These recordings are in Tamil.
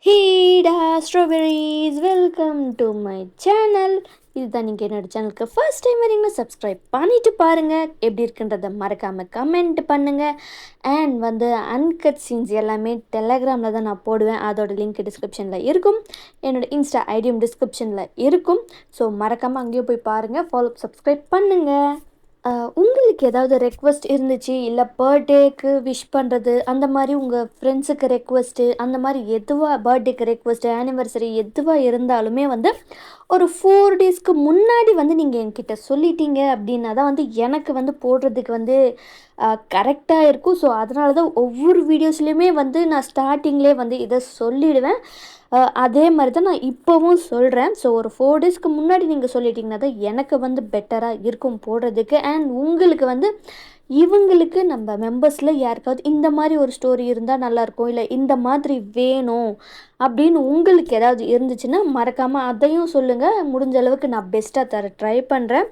ஹீடா strawberries welcome to my channel. இதுதான் நீங்கள் என்னோட சேனலுக்கு ஃபர்ஸ்ட் டைம் வரீங்கன்னா சப்ஸ்கிரைப் பண்ணிவிட்டு பாருங்கள். எப்படி இருக்குன்றதை மறக்காமல் கமெண்ட் பண்ணுங்கள். அண்ட் அன்கட் சீன்ஸ் எல்லாமே டெலகிராமில் தான் நான் போடுவேன். அதோட லிங்க் டிஸ்கிரிப்ஷனில் இருக்கும். என்னோடய இன்ஸ்டா ஐடியும் டிஸ்கிரிப்ஷனில் இருக்கும். ஸோ மறக்காமல் அங்கேயும் போய் பாருங்கள், ஃபாலோ சப்ஸ்கிரைப் பண்ணுங்கள். உங்களுக்கு ஏதாவது ரெக்வெஸ்ட் இருந்துச்சு, இல்லை பர்த்டேக்கு விஷ் பண்ணுறது, அந்த மாதிரி உங்கள் ஃப்ரெண்ட்ஸுக்கு ரெக்வெஸ்ட்டு, அந்த மாதிரி எதுவாக பர்த்டேக்கு ரெக்வெஸ்ட்டு, ஆனிவர்சரி எதுவாக இருந்தாலுமே ஒரு 4 டேஸ்க்கு முன்னாடி நீங்கள் என்கிட்ட சொல்லிட்டீங்க அப்படின்னா தான் எனக்கு போடுறதுக்கு கரெக்டாக இருக்கும். ஸோ அதனால தான் ஒவ்வொரு வீடியோஸ்லேயுமே நான் ஸ்டார்டிங்லேயே இதை சொல்லிவிடுவேன். அதே மாதிரி தான் நான் இப்போவும் சொல்கிறேன். ஸோ ஒரு 4 டேஸ்க்கு முன்னாடி நீங்கள் சொல்லிட்டிங்கன்னா தான் எனக்கு பெட்டராக இருக்கும் போடுறதுக்கு. அண்ட் உங்களுக்கு இவங்களுக்கு நம்ம மெம்பர்ஸில் யாருக்காவது இந்த மாதிரி ஒரு ஸ்டோரி இருந்தால் நல்லாயிருக்கும், இல்லை இந்த மாதிரி வேணும் அப்படின்னு உங்களுக்கு ஏதாவது இருந்துச்சுன்னா மறக்காமல் அதையும் சொல்லுங்கள். முடிஞ்ச அளவுக்கு நான் பெஸ்ட்டாக ட்ரை பண்ணுறேன்.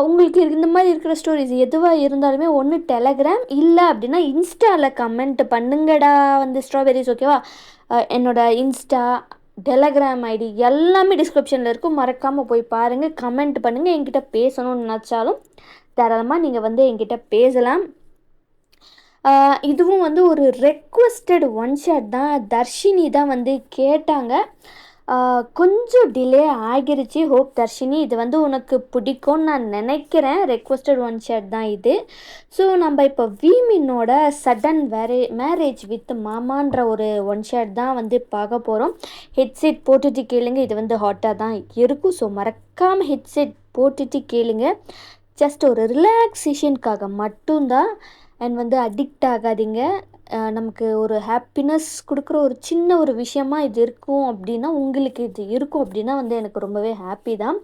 உங்களுக்கு இந்த மாதிரி இருக்கிற ஸ்டோரிஸ் எதுவாக இருந்தாலுமே ஒன்று டெலகிராம், இல்லை அப்படின்னா இன்ஸ்டாவில் கமெண்ட் பண்ணுங்கடா ஸ்ட்ராபெரிஸ், ஓகேவா? என்னோடய இன்ஸ்டா, டெலகிராம் ஐடி எல்லாமே டிஸ்கிரிப்ஷனில் இருக்கும். மறக்காமல் போய் பாருங்கள், கமெண்ட் பண்ணுங்கள். என்கிட்ட பேசணும்னு நினச்சாலும் தாராளமாக நீங்கள் என்கிட்ட பேசலாம். இதுவும் ஒரு ரெக்வஸ்டட் ஒன் ஷாட் தான். தர்ஷினி தான் கேட்டாங்க. கொஞ்சம் டிலே ஆகிருச்சு. ஹோப் தர்ஷினி இது உனக்கு பிடிக்கும்னு நான் நினைக்கிறேன். ரெக்வஸ்டட் ஒன் ஷாட் தான் இது. ஸோ நம்ம இப்போ வீமினோட சடன் மேரேஜ் வித் மாமான்ற ஒரு ஒன் ஷாட் தான் பார்க்க போகிறோம். ஹெட்செட் போட்டுட்டு கேளுங்க, இது ஹாட்டாக தான் இருக்கும். ஸோ மறக்காமல் ஹெட்செட் போட்டுட்டு கேளுங்க. ஜஸ்ட் ஒரு ரிலாக்ஸேஷனுக்காக மட்டும்தான். அண்ட் அடிக்ட் ஆகாதீங்க. நமக்கு ஒரு ஹாப்பினஸ் கொடுக்குற ஒரு சின்ன ஒரு விஷயமா இது இருக்கும் அப்படின்னா, உங்களுக்கு இது இருக்கும் அப்படின்னா எனக்கு ரொம்பவே ஹாப்பி தான்.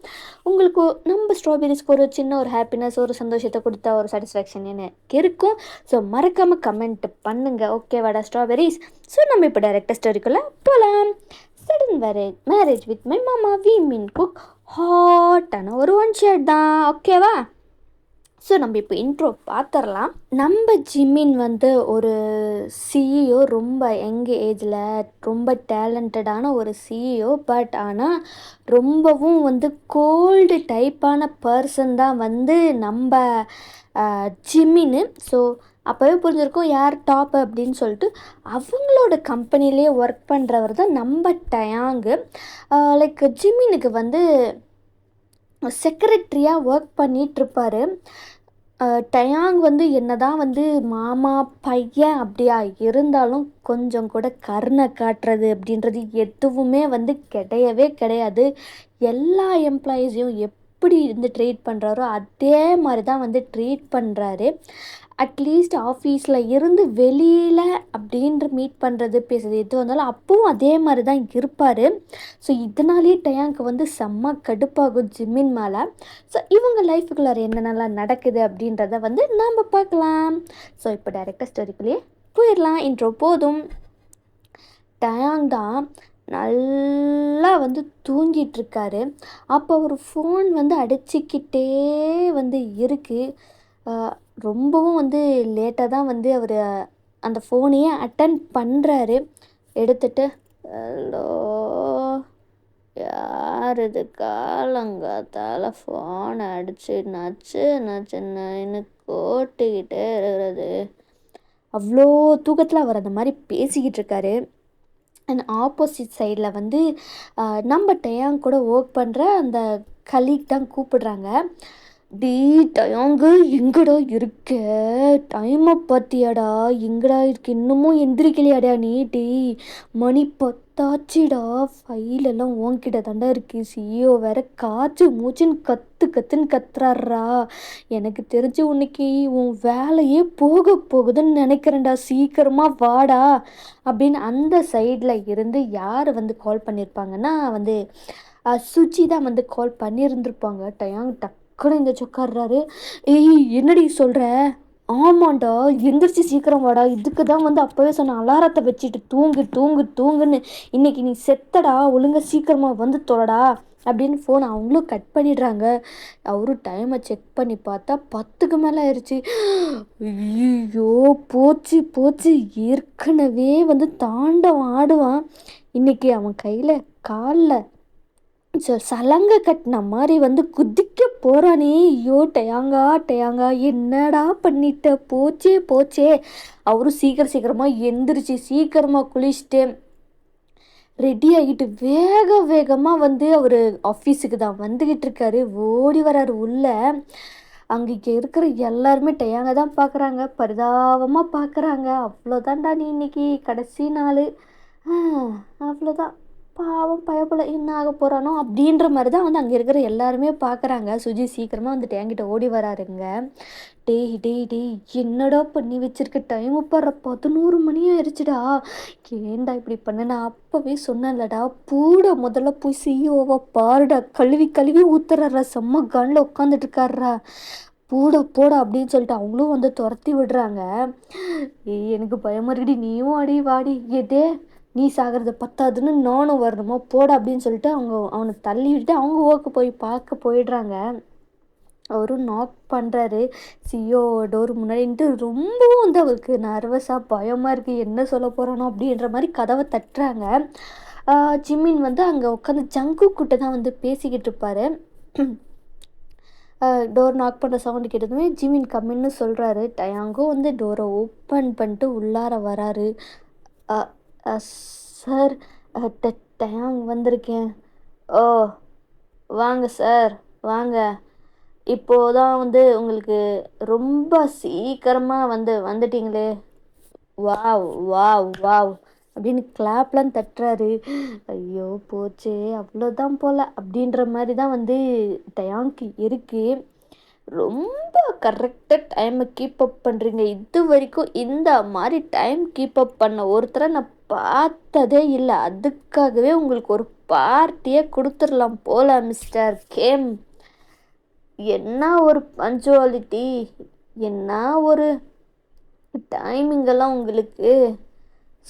உங்களுக்கு நம்ம ஸ்ட்ராபெரிஸ்க்கு ஒரு சின்ன ஒரு ஹாப்பினஸ், ஒரு சந்தோஷத்தை கொடுத்தா ஒரு சாட்டிஸ்ஃபேக்ஷன் எனக்கு இருக்கும். ஸோ மறக்காமல் கமெண்ட் பண்ணுங்கள், ஓகேவாடா ஸ்ட்ராபெரிஸ்? ஸோ நம்ம இப்போ டைரெக்டாக ஸ்டோரிக்குள்ளே போகலாம். சடன் மேரேஜ் வித் மை மாமா வி மீன் குக் ஹாட்டான ஒரு ஒன் ஷாட் தான், ஓகேவா? ஸோ நம்ம இப்போ இன்ட்ரோ பார்த்துடலாம். நம்ம ஜிமின் ஒரு சிஇஓ, ரொம்ப யங் ஏஜில் ரொம்ப டேலண்டடான ஒரு சிஇஓ. பட் ஆனால் ரொம்பவும் கோல்டு டைப்பான பர்சன் தான் நம்ம ஜிமின்னு. ஸோ அப்போவே புரிஞ்சிருக்கும் யார் டாப் அப்படின்னு சொல்லிட்டு. அவங்களோட கம்பெனிலே ஒர்க் பண்ணுறவர் தான் நம்ம டயாங்கு. லைக் ஜிமினுக்கு செக்ரட்டரியாக ஒர்க் பண்ணிகிட்ருப்பார். டயாங் என்ன தான் மாமா பையன் அப்படியா இருந்தாலும் கொஞ்சம் கூட கருணை காட்டுறது அப்படின்றது எதுவுமே கிடையவே கிடையாது. எல்லா எம்ப்ளாயீஸையும் எப்படி ட்ரீட் பண்ணுறாரோ அதே மாதிரி தான் ட்ரீட் பண்ணுறாரு. அட்லீஸ்ட் ஆஃபீஸில் இருந்து வெளியில் அப்படின்ற மீட் பண்ணுறது, பேசுகிறது எது வந்தாலும் அப்பவும் அதே மாதிரி தான் இருப்பார். ஸோ இதனாலே டயாங்க்கு செம்ம கடுப்பாகும் ஜிமின் மேலே. ஸோ இவங்க லைஃபுக்குள்ளார என்னென்னலாம் நடக்குது அப்படின்றத நாம் பார்க்கலாம். ஸோ இப்போ டைரெக்டாக ஸ்டோரிக்குள்ளேயே போயிடலாம். இன்ட்ரோ போதும். டயாங் தான் நல்லா தூங்கிட்டுருக்காரு. அப்போ ஒரு ஃபோன் அடிச்சுக்கிட்டே இருக்குது. ரொம்பவும் லேட்டாக தான் அவர் அந்த ஃபோனையே அட்டன் பண்ணுறாரு. எடுத்துட்டு, ஹலோ, யார் இது காலங்காத்தால் ஃபோனை அடிச்சு நச்சு நச்சுன்னு கோட்டிக்கிட்டே இருக்கிறது? அவ்வளோ தூக்கத்தில் அவர் அந்த மாதிரி பேசிக்கிட்டு இருக்காரு. அண்ட் ஆப்போசிட் சைடில் நம்ம டயாங் கூட ஒர்க் பண்ணுற அந்த கலீக் தான் கூப்பிடுறாங்க. டீ டயாங்கு, எங்கடா இருக்க? டைமை பார்த்தியாடா? எங்கடா இருக்கு? இன்னமும் எந்திரிக்கலையாடா நீ? டீ மணி 10 ஃபைலெல்லாம் உன்கிட்ட தாண்டா இருக்குது. சிஇஓ வேற காய்ச்சி மூச்சுன்னு கத்துன்னு கத்துறாரா. எனக்கு தெரிஞ்சு உன்னைக்கு உன் வேலையே போக போகுதுன்னு நினைக்கிறேன்டா. சீக்கிரமாக வாடா அப்படின்னு அந்த சைடில் இருந்து யார் கால் பண்ணியிருப்பாங்கன்னா சுஜி தான் கால் பண்ணியிருந்திருப்பாங்க. டயாங் டக்குன்னு எந்திரிச்சு உட்கார்றாரு. ஏய், என்னடி சொல்கிற? ஆமாண்டா, எந்திரிச்சு சீக்கிரம் வாடா. இதுக்கு தான் அப்போவே சொன்ன, அலாரத்தை வச்சுட்டு தூங்குன்னு. இன்னைக்கு நீ செத்தடா, ஒழுங்கா சீக்கிரமாக தொலைடா அப்படின்னு ஃபோன் அவங்களும் கட் பண்ணிடுறாங்க. அவரும் டைமை செக் பண்ணி பார்த்தா 10க்கு மேலே ஆயிடுச்சு. ஐயோ, போச்சு போச்சு, ஏற்கனவே வந்து தாண்டவம் ஆடுவான், இன்னைக்கு அவன் கையில் காலில் சலங்கை கட்டின மாதிரி வந்து குதிக்க போகிறானே. ஐயோ, டயாங்கா டயாங்கா, என்னடா பண்ணிட்ட, போச்சே போச்சே. அவரும் சீக்கிரமாக எந்திரிச்சு சீக்கிரமாக குளிச்சுட்டு ரெடி ஆகிட்டு வேகமாக வந்து அவர் ஆஃபீஸுக்கு தான் வந்துக்கிட்டு இருக்காரு. ஓடி வராரு உள்ள. அங்கே இருக்கிற எல்லாருமே டயாங்க தான் பார்க்குறாங்க, பரிதாபமாக பார்க்குறாங்க. அவ்வளோதான்டா நீ இன்னைக்கு கடைசி நாள், அவ்வளோதான், பாவம் பயப்பட என்ன ஆக போகிறானோ அப்படின்ற மாதிரி தான் வந்து அங்கே இருக்கிற எல்லாருமே பார்க்குறாங்க. சுஜி சீக்கிரமாக வந்துட்டு என்கிட்ட ஓடி வராருங்க. டேய் டேய் டேய், என்னடா பண்ணி வச்சிருக்க, டைம் பாரு 11 மணி ஆயிடுச்சுடா, ஏன்டா இப்படி பண்ண, நான் அப்போவே சொன்னேன்லடா, பூட முதல்ல போய் சிஇஓவை பாருடா, கழுவி கழுவி ஊத்துறாரா, செம்ம கன்னில் உட்காந்துட்டு இருக்காருடா, போட அப்படின்னு சொல்லிட்டு அவங்களும் வந்து துரத்தி விடுறாங்க. எனக்கு பயமா இருக்குடி, நீயும் அடி வாடி, ஏதே நீ சாகிறது பத்தாதுன்னு நானும் வரணுமா, போட அப்படின்னு சொல்லிட்டு அவனை தள்ளி விட்டு அவங்க ஓக்கு போய் பார்க்க போயிடுறாங்க. அவரும் நாக் பண்ணுறாரு சிஓ டோர் முன்னாடின்ட்டு. ரொம்பவும் வந்து அவருக்கு நர்வஸாக பயமாக இருக்குது, என்ன சொல்ல போகிறானோ அப்படின்ற மாதிரி கதவை தட்டுறாங்க. ஜிமின் வந்து அங்கே உட்காந்து ஜங்கு கிட்ட தான் வந்து பேசிக்கிட்டு இருப்பார். டோர் நாக் பண்ணுற சவுண்டு கேட்டதுமே ஜிமின் கம்மின்னு சொல்கிறாரு. டயாங்கும் வந்து டோரை ஓப்பன் பண்ணிட்டு உள்ளார வராரு. சார், டயாங் வந்திருக்கேன். ஓ, வாங்க சார் வாங்க, இப்போதான் வந்து உங்களுக்கு ரொம்ப சீக்கிரமாக வந்துட்டீங்களே, வாவ் வாவ் வாவ் அப்படின்னு கிளாப்லாம் தட்டுறாரு. ஐயோ போச்சே, அவ்வளோதான் போல் அப்படின்ற மாதிரி தான் வந்து டயாங்க்கு இருக்குது. ரொம்ப கரெக்டாக டைமை கீப் அப் பண்ணுறீங்க. இது வரைக்கும் இந்த மாதிரி டைம் கீப் அப் பண்ண ஒருத்தரை நான் பார்த்ததே இல்லை. அதுக்காகவே உங்களுக்கு ஒரு பார்ட்டியே கொடுத்துடலாம் போல மிஸ்டர் கேம். என்ன ஒரு பஞ்சுவாலிட்டி, என்ன ஒரு டைமிங்கெல்லாம் உங்களுக்கு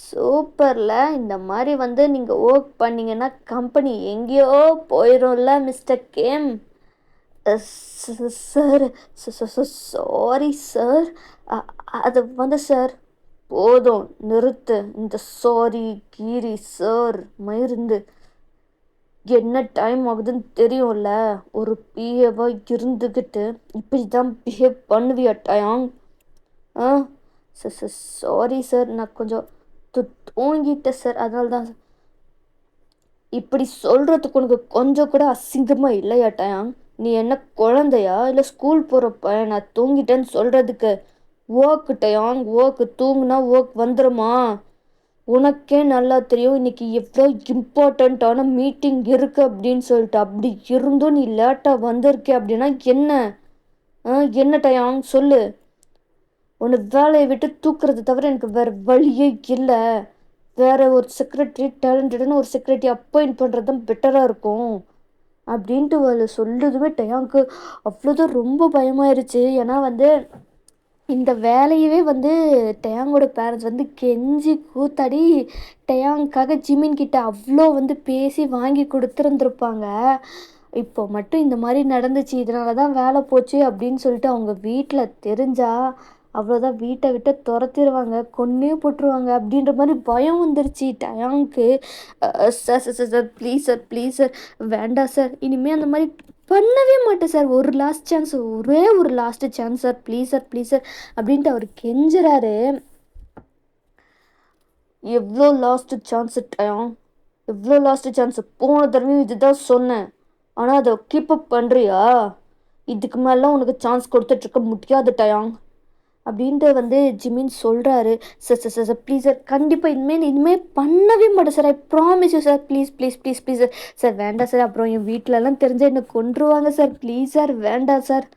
சூப்பரில். இந்த மாதிரி வந்து நீங்கள் ஒர்க் பண்ணிங்கன்னா கம்பெனி எங்கேயோ போயிடும்ல mister Kim. Sir, sorry sir, அது வந்து சார், போதும் நிறுத்து இந்த சாரி கீரி சார் மயிருந்து. என்ன டைம் ஆகுதுன்னு தெரியும்ல, ஒரு பிஹேவாக இருந்துக்கிட்டு இப்படி தான் பிஹேவ் பண்ணுவியா டயாங்? சாரி சார், நான் கொஞ்சம் தூங்கிட்டேன் சார், அதனால தான். இப்படி சொல்கிறதுக்கு உனக்கு கொஞ்சம் கூட அசிங்கமாக இல்லையா டயாங்? நீ என்ன குழந்தையா, இல்லை ஸ்கூல் போகிறப்ப நான் தூங்கிட்டேன்னு சொல்கிறதுக்கு? ஒர்க்கு டயாங், ஒர்க்கு, தூங்குனா ஒர்க் வந்துடுமா? உனக்கே நல்லா தெரியும் இன்னைக்கு எவ்வளோ இம்பார்ட்டண்ட்டான மீட்டிங் இருக்குது அப்படின்னு சொல்லிட்டு. அப்படி இருந்தும் நீ லேட்டாக வந்திருக்கே அப்படின்னா என்ன டயாங் சொல்லு. உன்னை வேலையை விட்டு தூக்குறது தவிர எனக்கு வேறு வழியே இல்லை. வேறு ஒரு செக்ரட்டரி, டேலண்டடான ஒரு செக்ரட்டரி அப்பாயிண்ட் பண்ணுறது தான் பெட்டராக இருக்கும் அப்படின்ட்டு அவளை சொல்லுறதுமே டயாங்க்கு அவ்வளோதான் ரொம்ப பயமாயிருச்சு. ஏன்னா வந்து இந்த வேலையவே வந்து டயாங்கோட பேரண்ட்ஸ் வந்து கெஞ்சி கூத்தாடி டயாங்க்காக ஜிமின் கிட்ட அவ்வளோ வந்து பேசி வாங்கி கொடுத்துருந்துருப்பாங்க. இப்போ மட்டும் இந்த மாதிரி நடந்துச்சு, இதனால தான் வேலை போச்சு அப்படின்னு சொல்லிட்டு அவங்க வீட்டில் தெரிஞ்சா அவ்வளோதான், வீட்டை விட்டு துரத்திடுவாங்க, கொன்னே போட்டுருவாங்க அப்படின்ற மாதிரி பயம் வந்துருச்சு டயாங்க்கு. Sir sir sir please sir, please sir, வேண்டாம் சார், இனிமேல் அந்த மாதிரி பண்ணவே மாட்டேன் சார், ஒரு லாஸ்ட் சான்ஸ், ஒரே ஒரு last chance sir, please sir, please sir அப்படின்ட்டு அவர் கெஞ்சுறாரு. எவ்வளோ லாஸ்ட் சான்ஸ் டயாங், எவ்வளோ லாஸ்ட் சான்ஸ்? போன தடவையும் இதுதான் சொன்னேன், ஆனால் அதை கீப் அப் பண்ணுறியா? இதுக்கு மேலாம் உனக்கு சான்ஸ் கொடுத்துட்ருக்க முடியாது டயாங் அப்படின்ட்டு வந்து ஜிமின் சொல்கிறாரு. Sir sir sir sir please sir, கண்டிப்பாக இனிமேல் பண்ணவே மாட்டேன் sir, I promise you sir, please please please please sir. Sir வேண்டாம் சார், அப்புறம் என் வீட்டிலலாம் தெரிஞ்சால் என்னை கொன்றுவாங்க சார், ப்ளீஸ் சார், வேண்டாம் சார்.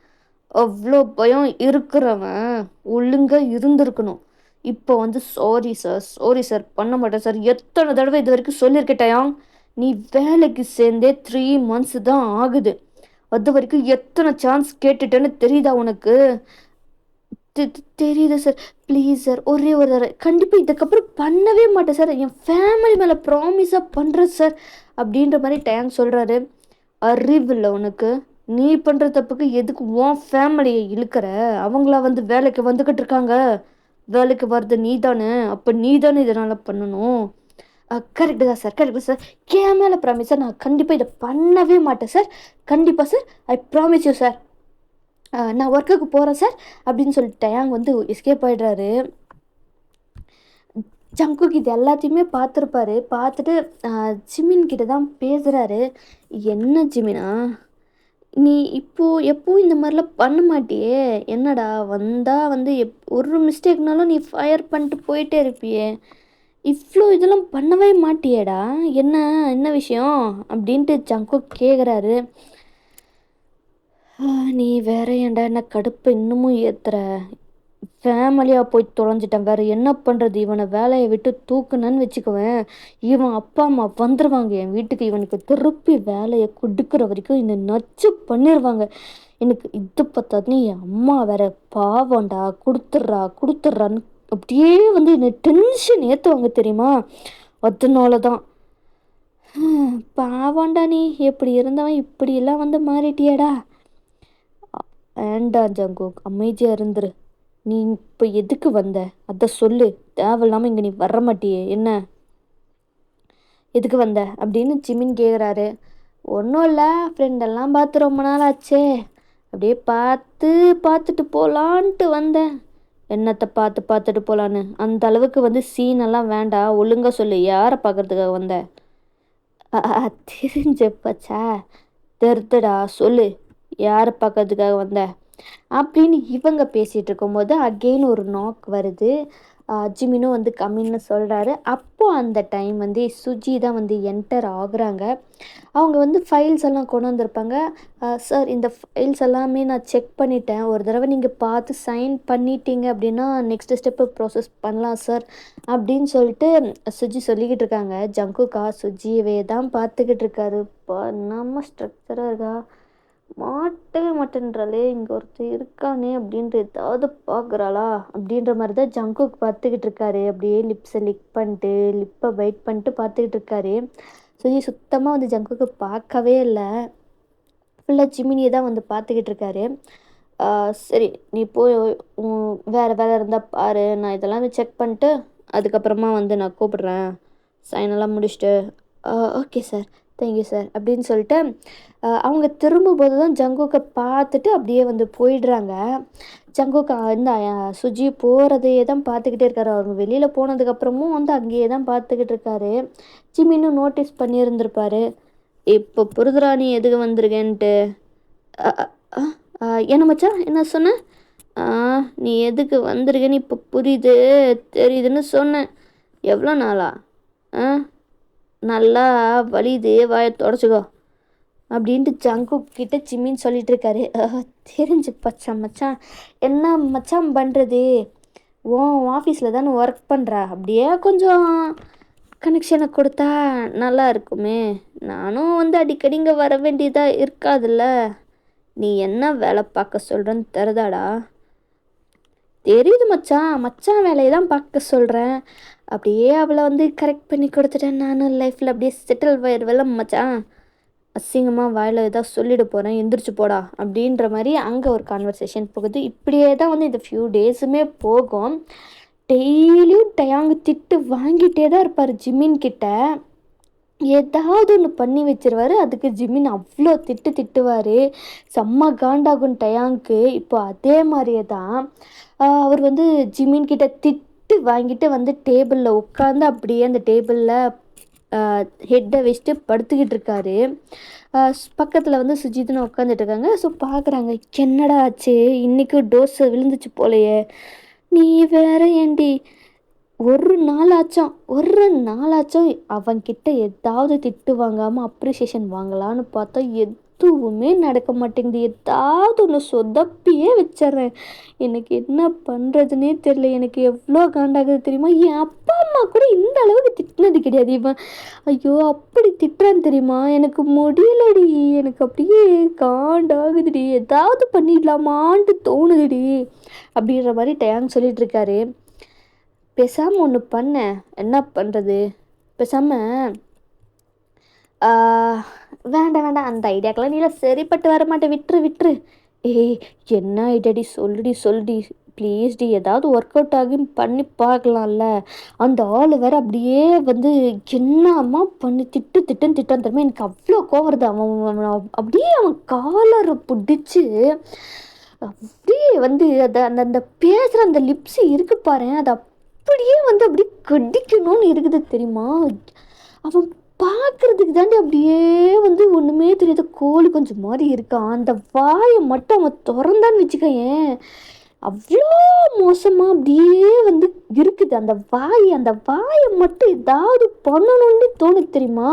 அவ்வளோ பயம் இருக்கிறவன் ஒழுங்காக இருந்திருக்கணும். இப்போ வந்து சாரி சார் பண்ண மாட்டேன் சார், எத்தனை தடவை இது வரைக்கும் சொல்லியிருக்கேன் டயாங். நீ வேலைக்கு சேர்ந்தே 3 months தான் ஆகுது, அது வரைக்கும் எத்தனை சான்ஸ் கேட்டுட்டேன்னு தெரியுதா உனக்கு? தெரியுது சார், ப்ளீஸ் சார், ஒரே ஒரு தடவை, கண்டிப்பாக இதுக்கப்புறம் பண்ணவே மாட்டேன் சார், என் ஃபேமிலி மேலே ப்ராமிஸாக பண்ணுறேன் சார் அப்படின்ற மாதிரி டயாங் சொல்கிறாரு. அறிவில்லை உனக்கு? நீ பண்ணுற தப்புக்கு எதுக்கு உன் ஃபேமிலியை இழுக்கிற? அவங்களா வந்து வேலைக்கு வந்துக்கிட்டு இருக்காங்க. வேலைக்கு வர்றது நீ தானே, அப்போ நீ தானே இதனால் பண்ணணும். கரெக்டு தான் சார், கரெக்டு சார். என் மேலே ப்ராமிஸ் சார், நான் கண்டிப்பாக இதை பண்ணவே மாட்டேன் சார். கண்டிப்பாக sir, I promise you sir. நான் ஒர்க்குக்கு போகிறேன் சார் அப்படின்னு சொல்லிட்டு டயாங் வந்து எஸ்கேப் ஆகிடுறாரு. ஜங்குக் இது எல்லாத்தையுமே பார்த்துருப்பாரு. பார்த்துட்டு ஜிமின் கிட்ட தான் பேசுகிறாரு. என்ன ஜிமினா, நீ எப்போவும் இந்த மாதிரிலாம் பண்ண மாட்டியே, என்னடா வந்தால் வந்து ஒரு மிஸ்டேக்னாலும் நீ ஃபயர் பண்ணிட்டு போயிட்டே இருப்பியே, இவ்வளோ இதெல்லாம் பண்ணவே மாட்டியேடா, என்ன விஷயம் அப்படின்ட்டு ஜங்குக் கேட்குறாரு. நீ வேற ஏன்டா என்ன கடுப்பு இன்னமும் ஏற்றுற? ஃபேமிலியாக போய் தொலைஞ்சிட்டேன், வேறு என்ன பண்ணுறது? இவனை வேலையை விட்டு தூக்குனன்னு வச்சுக்குவேன், இவன் அப்பா அம்மா வந்துடுவாங்க என் வீட்டுக்கு, இவனுக்கு திருப்பி வேலையை கொடுக்குற வரைக்கும் என்னை நச்சு பண்ணிடுவாங்க. எனக்கு இது பார்த்தாதுன்னு என் அம்மா வேற பாவம்டா, கொடுத்துட்றான்னு அப்படியே வந்து என்னை டென்ஷன் ஏற்றுவாங்க தெரியுமா? அதனால தான். பாவம்டா, நீ எப்படி இருந்தவன் இப்படியெல்லாம் வந்து மாறிட்டியாடா. ஏண்டா ஜங்குக், அமைதியாக இருந்துரு. நீ இப்போ எதுக்கு வந்த அதை சொல்லு. தேவையில்லாமல் இங்கே நீ வர மாட்டியே, என்ன எதுக்கு வந்த அப்படின்னு ஜிமின் கேட்குறாரு. ஒன்றும் இல்லை, ஃப்ரெண்டெல்லாம் பார்த்து ரொம்ப நாள் ஆச்சே, அப்படியே பார்த்துட்டு போகலான்ட்டு வந்தேன். என்னத்தை பார்த்துட்டு போகலான்னு? அந்த அளவுக்கு வந்து சீனெல்லாம் வேண்டாம், ஒழுங்காக சொல்லு, யாரை பார்க்குறதுக்காக வந்த? தெரிஞ்சப்பச்சா, தெரித்துடா, சொல்லு, யாரை பார்க்கறதுக்காக வந்த அப்படின்னு இவங்க பேசிகிட்டு இருக்கும்போது அகெயின் ஒரு நாக் வருது. ஜிமினும் வந்து கம்மின்னு சொல்கிறாரு. அப்போது அந்த டைம் வந்து சுஜி தான் வந்து என்டர் ஆகுறாங்க. அவங்க வந்து ஃபைல்ஸ் எல்லாம் கொண்டு வந்திருப்பாங்க. சார், இந்த ஃபைல்ஸ் எல்லாமே நான் செக் பண்ணிட்டேன், ஒரு தடவை நீங்கள் பார்த்து சைன் பண்ணிட்டீங்க அப்படின்னா நெக்ஸ்ட் ஸ்டெப்பு ப்ராசஸ் பண்ணலாம் சார் அப்படின்னு சொல்லிட்டு சுஜி சொல்லிக்கிட்டு இருக்காங்க. ஜங்குக்கா சுஜியவே தான் பார்த்துக்கிட்டு இருக்காரு. நம்ம ஸ்ட்ரக்சராக இருக்கா, மாட்டவே மாட்டேன்றாலே, இங்கே ஒருத்தர் இருக்கானே அப்படின்ட்டு ஏதாவது பார்க்குறாளா அப்படின்ற மாதிரி தான் ஜங்குக் பார்த்துக்கிட்டு இருக்காரு. அப்படியே லிப்ஸை லிக் பண்ணிட்டு லிப்பை பைட் பண்ணிட்டு பார்த்துக்கிட்டு இருக்காரு. சுஜி சுத்தமாக வந்து ஜங்குக்கு பார்க்கவே இல்லை, ஃபுல்லாக ஜிமினியை தான் வந்து பார்த்துக்கிட்டு இருக்காரு. சரி, நீ போய் வேறு வேலை இருந்தால் பாரு, நான் இதெல்லாம் வந்து செக் பண்ணிட்டு அதுக்கப்புறமா வந்து நான் கூப்பிடுறேன், சைனெல்லாம் முடிச்சுட்டு. ஓகே சார், தேங்க்யூ சார் அப்படின்னு சொல்லிட்டு அவங்க திரும்பும்போது தான் ஜங்குக்கை பார்த்துட்டு அப்படியே வந்து போயிடுறாங்க. ஜங்குக்கா இந்த சுஜி போகிறதையே தான் பார்த்துக்கிட்டே இருக்காரு. அவங்க வெளியில் போனதுக்கப்புறமும் வந்து அங்கேயே தான் பார்த்துக்கிட்டு இருக்காரு. ஜிமின்னும் நோட்டீஸ் பண்ணியிருந்திருப்பாரு. இப்போ புரிதுரா நீ எதுக்கு வந்திருக்கேன்ட்டு. என்ன மச்சான், என்ன சொன்ன? நீ எதுக்கு வந்திருக்கேன்னு இப்போ தெரியுதுன்னு சொன்னேன். எவ்வளோ நாளா? நல்லா வலியுது, வாயை தொடச்சிக்கோ அப்படின்ட்டு ஜங்குக் கிட்ட ஜிமின் சொல்லிட்டு இருக்காரு. தெரிஞ்சு பச்சான் மச்சான், என்ன மச்சான் பண்ணுறது, ஆஃபீஸில் தானே ஒர்க் பண்ணுறா, அப்படியே கொஞ்சம் கனெக்ஷனை கொடுத்தா நல்லா இருக்குமே, நானும் வந்து அடிக்கடி இங்கே வர வேண்டியதாக இருக்காதுல்ல. நீ என்ன வேலை பார்க்க சொல்கிறேன்னு தெரிதாடா? தெரியுது மச்சான் வேலையை தான் பார்க்க சொல்கிறேன். அப்படியே அவளை வந்து கரெக்ட் பண்ணி கொடுத்துட்டேன், நானும் லைஃப்பில் அப்படியே செட்டில் ஆயிடுவேல மச்சான். அசிங்கமாக வாயில் ஏதாவது சொல்லிட போகிறேன், எந்திரிச்சு போடா அப்படின்ற மாதிரி அங்கே ஒரு கான்வர்சேஷன் போகுது. இப்படியே தான் வந்து இந்த ஃபியூ டேஸுமே போகும். டெய்லியும் டயாங் திட்டு வாங்கிட்டே தான் இருப்பார் ஜிமின் கிட்ட. ஏதாவது ஒன்று பண்ணி வச்சிருவார். அதுக்கு ஜிமின் அவ்வளோ திட்டுவார். செம்ம காண்டாகும் டயாங்க்கு. இப்போ அதே மாதிரியே தான் அவர் வந்து ஜிமின் கிட்ட திட்டு வாங்கிட்டு வந்து டேபிளில் உட்காந்து அப்படியே அந்த டேபிளில் ஹெட்டை வச்சுட்டு படுத்துக்கிட்டு இருக்காரு. பக்கத்தில் வந்து சுஜித்னு உட்காந்துட்டு இருக்காங்க. ஸோ பார்க்குறாங்க, என்னடா ஆச்சு, இன்றைக்கும் டோஸை விழுந்துச்சு போலையே, நீ வேற ஏண்டி ஒரு நாளாச்சும் அவன்கிட்ட ஏதாவது திட்டு வாங்காமல் அப்ரிசியேஷன் வாங்கலான்னு பார்த்தா எதுவுமே நடக்க மாட்டேங்குது. ஏதாவது ஒன்று சொதப்பியே வச்சிட்றேன். எனக்கு என்ன பண்ணுறதுனே தெரியல. எனக்கு எவ்வளோ காண்டாகுது தெரியுமா? என் அப்பா அம்மா கூட இந்த அளவுக்கு திட்டினது கிடையாது இவன். ஐயோ, அப்படி திட்டுறான்னு தெரியுமா? எனக்கு முடியலடி, எனக்கு அப்படியே காண்டாகுதுடி, ஏதாவது பண்ணிடலாமான்ட்டு தோணுதுடி அப்படின்ற மாதிரி டயாங் சொல்லிகிட்ருக்காரு. பேசாமல் ஒன்று பண்ண, என்ன பண்ணுறது, பேசாமல் வேண்டாம் வேண்டாம், அந்த ஐடியாக்கெல்லாம் நீலாம் சரிப்பட்டு வர மாட்டேன், விட்டுரு விட்டுரு. ஏய், என்ன ஐடியாடி, சொல்லுடி சொல்லுடி, ப்ளீஸ்டி, ஏதாவது ஒர்க் அவுட் ஆகி பண்ணி பார்க்கலாம்ல. அந்த ஆள் வேற அப்படியே வந்து என்னம்மா பண்ணி திட்டு திட்டுன்னு திட்டான் தெரியுமா, எனக்கு அவ்வளோ கோவம் வருது. அப்படியே அவன் காலரை பிடிச்சி அப்படியே வந்து அதை அந்த அந்த பேசுகிற அந்த லிப்ஸ் இருக்கு பாரு, அது அப்படியே வந்து அப்படியே கடிக்கணும்னு இருக்குது தெரியுமா. அவன் பார்க்கறதுக்கு தாண்டி அப்படியே வந்து ஒன்றுமே தெரியாத கோழி கொஞ்சம் மாதிரி இருக்கான். அந்த வாயை மட்டும் அவன் திறந்தான்னு வச்சுக்கயேன், அவ்வளோ மோசமாக அப்படியே வந்து இருக்குது அந்த வாயை மட்டும் ஏதாவது பண்ணணும்னு தோணுது தெரியுமா.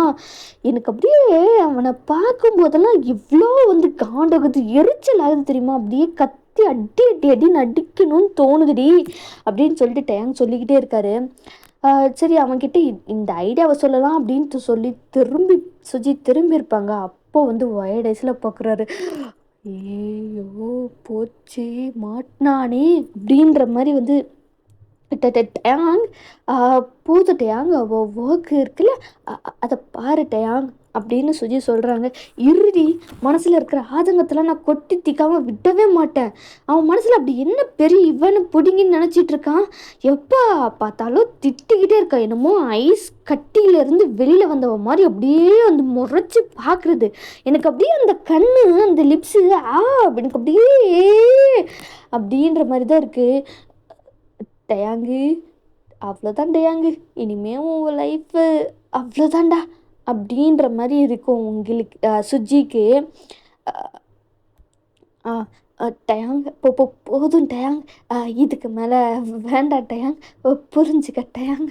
எனக்கு அப்படியே அவனை பார்க்கும்போதெல்லாம் இவ்வளோ வந்து காண்டாகுது, எரிச்சல் ஆகுது தெரியுமா. அப்படியே கத்தி அடி அடி அடின்னு அடிக்கணும்னு தோணுதுடி அப்படின்னு சொல்லிட்டு டேங் சொல்லிக்கிட்டே இருக்காரு. சரி, அவன்கிட்ட இந்த ஐடியாவை சொல்லலாம் அப்படின்ட்டு சொல்லி திரும்பி இருப்பாங்க. அப்போ வந்து ஒயர்ட் ஐஸில் பார்க்குறாரு. ஏயோ போச்சு, மாட்டினானே அப்படின்ற மாதிரி வந்து டேங், போதும் டேங், ஒர்க் இருக்குல்ல, அதை பாரு டேங் அப்படின்னு சுஜி சொல்கிறாங்க. இறுதி மனசில் இருக்கிற ஆதங்கத்தில் நான் கொட்டி திக்காமல் விடவே மாட்டேன். அவன் மனசில் அப்படி என்ன பெரிய இவனை பிடிங்கின்னு நினச்சிட்டு இருக்கான். எப்போ பார்த்தாலும் திட்டிக்கிட்டே இருக்கான். என்னமோ ஐஸ் கட்டியிலேருந்து வெளியில் வந்தவ மாதிரி அப்படியே வந்து முறைச்சி பார்க்குறது. எனக்கு அப்படியே அந்த கண்ணு, அந்த லிப்ஸு எனக்கு அப்படியே அப்படின்ற மாதிரி தான் இருக்குது. டயாங்கு, அவ்வளோதான் டயாங்கு, இனிமே உன் லைஃப்பு அவ்வளோதான்டா அப்படின்ற மாதிரி இருக்கும் உங்களுக்கு, சுஜிக்கு. டயாங், போதும் டயாங், இதுக்கு மேலே வேண்டாம் டயாங், புரிஞ்சுக்க டயாங்.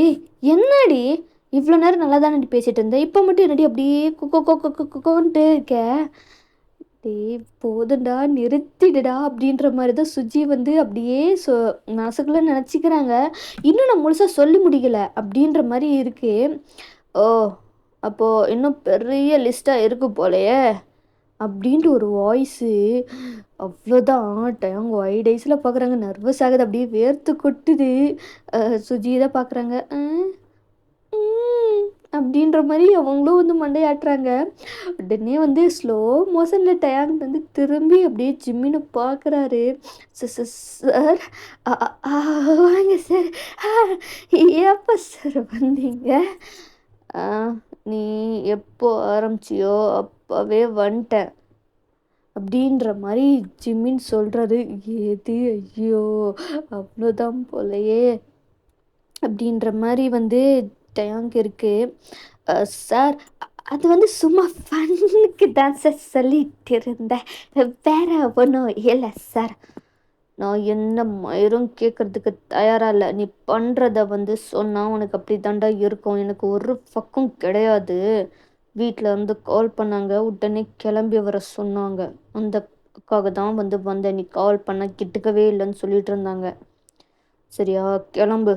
ஏய், என்னடி இவ்வளோ நேரம் நல்லா தானே பேசிகிட்டு இருந்தேன், இப்போ மட்டும் என்னடி அப்படியே கொக்கோன்ட்டு இருக்க. டேய் போதுண்டா, நிறுத்திடுடா அப்படின்ற மாதிரி தான் சுஜி வந்து அப்படியே மனசுக்குள்ளே நினச்சிக்கிறாங்க. இன்னும் நான் முழுசாக சொல்லி முடியல அப்படின்ற மாதிரி இருக்கு. ஓ, அப்போது இன்னும் பெரிய லிஸ்ட்டாக இருக்கு போலையே அப்படின்ட்டு ஒரு வாய்ஸு. அவ்வளோதான், டேங் ஒயிட் ஐஸில் பார்க்குறாங்க, நர்வஸ் ஆகுது, அப்படியே வேர்த்து கொட்டுது. சுஜியை தான் பார்க்குறாங்க. அப்படின்ற மாதிரி அவங்களும் வந்து மண்டையாட்டுறாங்க. உடனே வந்து ஸ்லோ மோஷனில் டேங் வந்து திரும்பி அப்படியே ஜிம்மின்னு பார்க்குறாரு. சார், வாங்க சார், எப்போ சார் வந்தீங்க? நீ எப்போ ஆரம்பிச்சியோ அப்போவே வந்துட்டேன் அப்படின்ற மாதிரி ஜிம்மின்னு சொல்கிறாரு. ஏது, ஐயோ அவ்வளோதான் போலையே அப்படின்ற மாதிரி வந்து டேங்க் இருக்குது. சார், அது வந்து சும்மா ஃபன்னுக்கு தான் சார் சொல்லிட்டு இருந்தேன், வேற ஒன்றும் இல்லை சார். நான் என்ன மயிரும் கேட்குறதுக்கு தயாராக இல்லை. நீ பண்ணுறத வந்து சொன்னால் உனக்கு அப்படி தாண்டா இருக்கும். எனக்கு ஒரு பக்கம் கிடையாது. வீட்டில் இருந்து கால் பண்ணாங்க, உடனே கிளம்பி வர சொன்னாங்க. அந்தக்காக தான் வந்து வந்தேன். நீ கால் பண்ண கிட்டக்கவே இல்லைன்னு சொல்லிட்டு இருந்தாங்க. சரியா, கிளம்பு,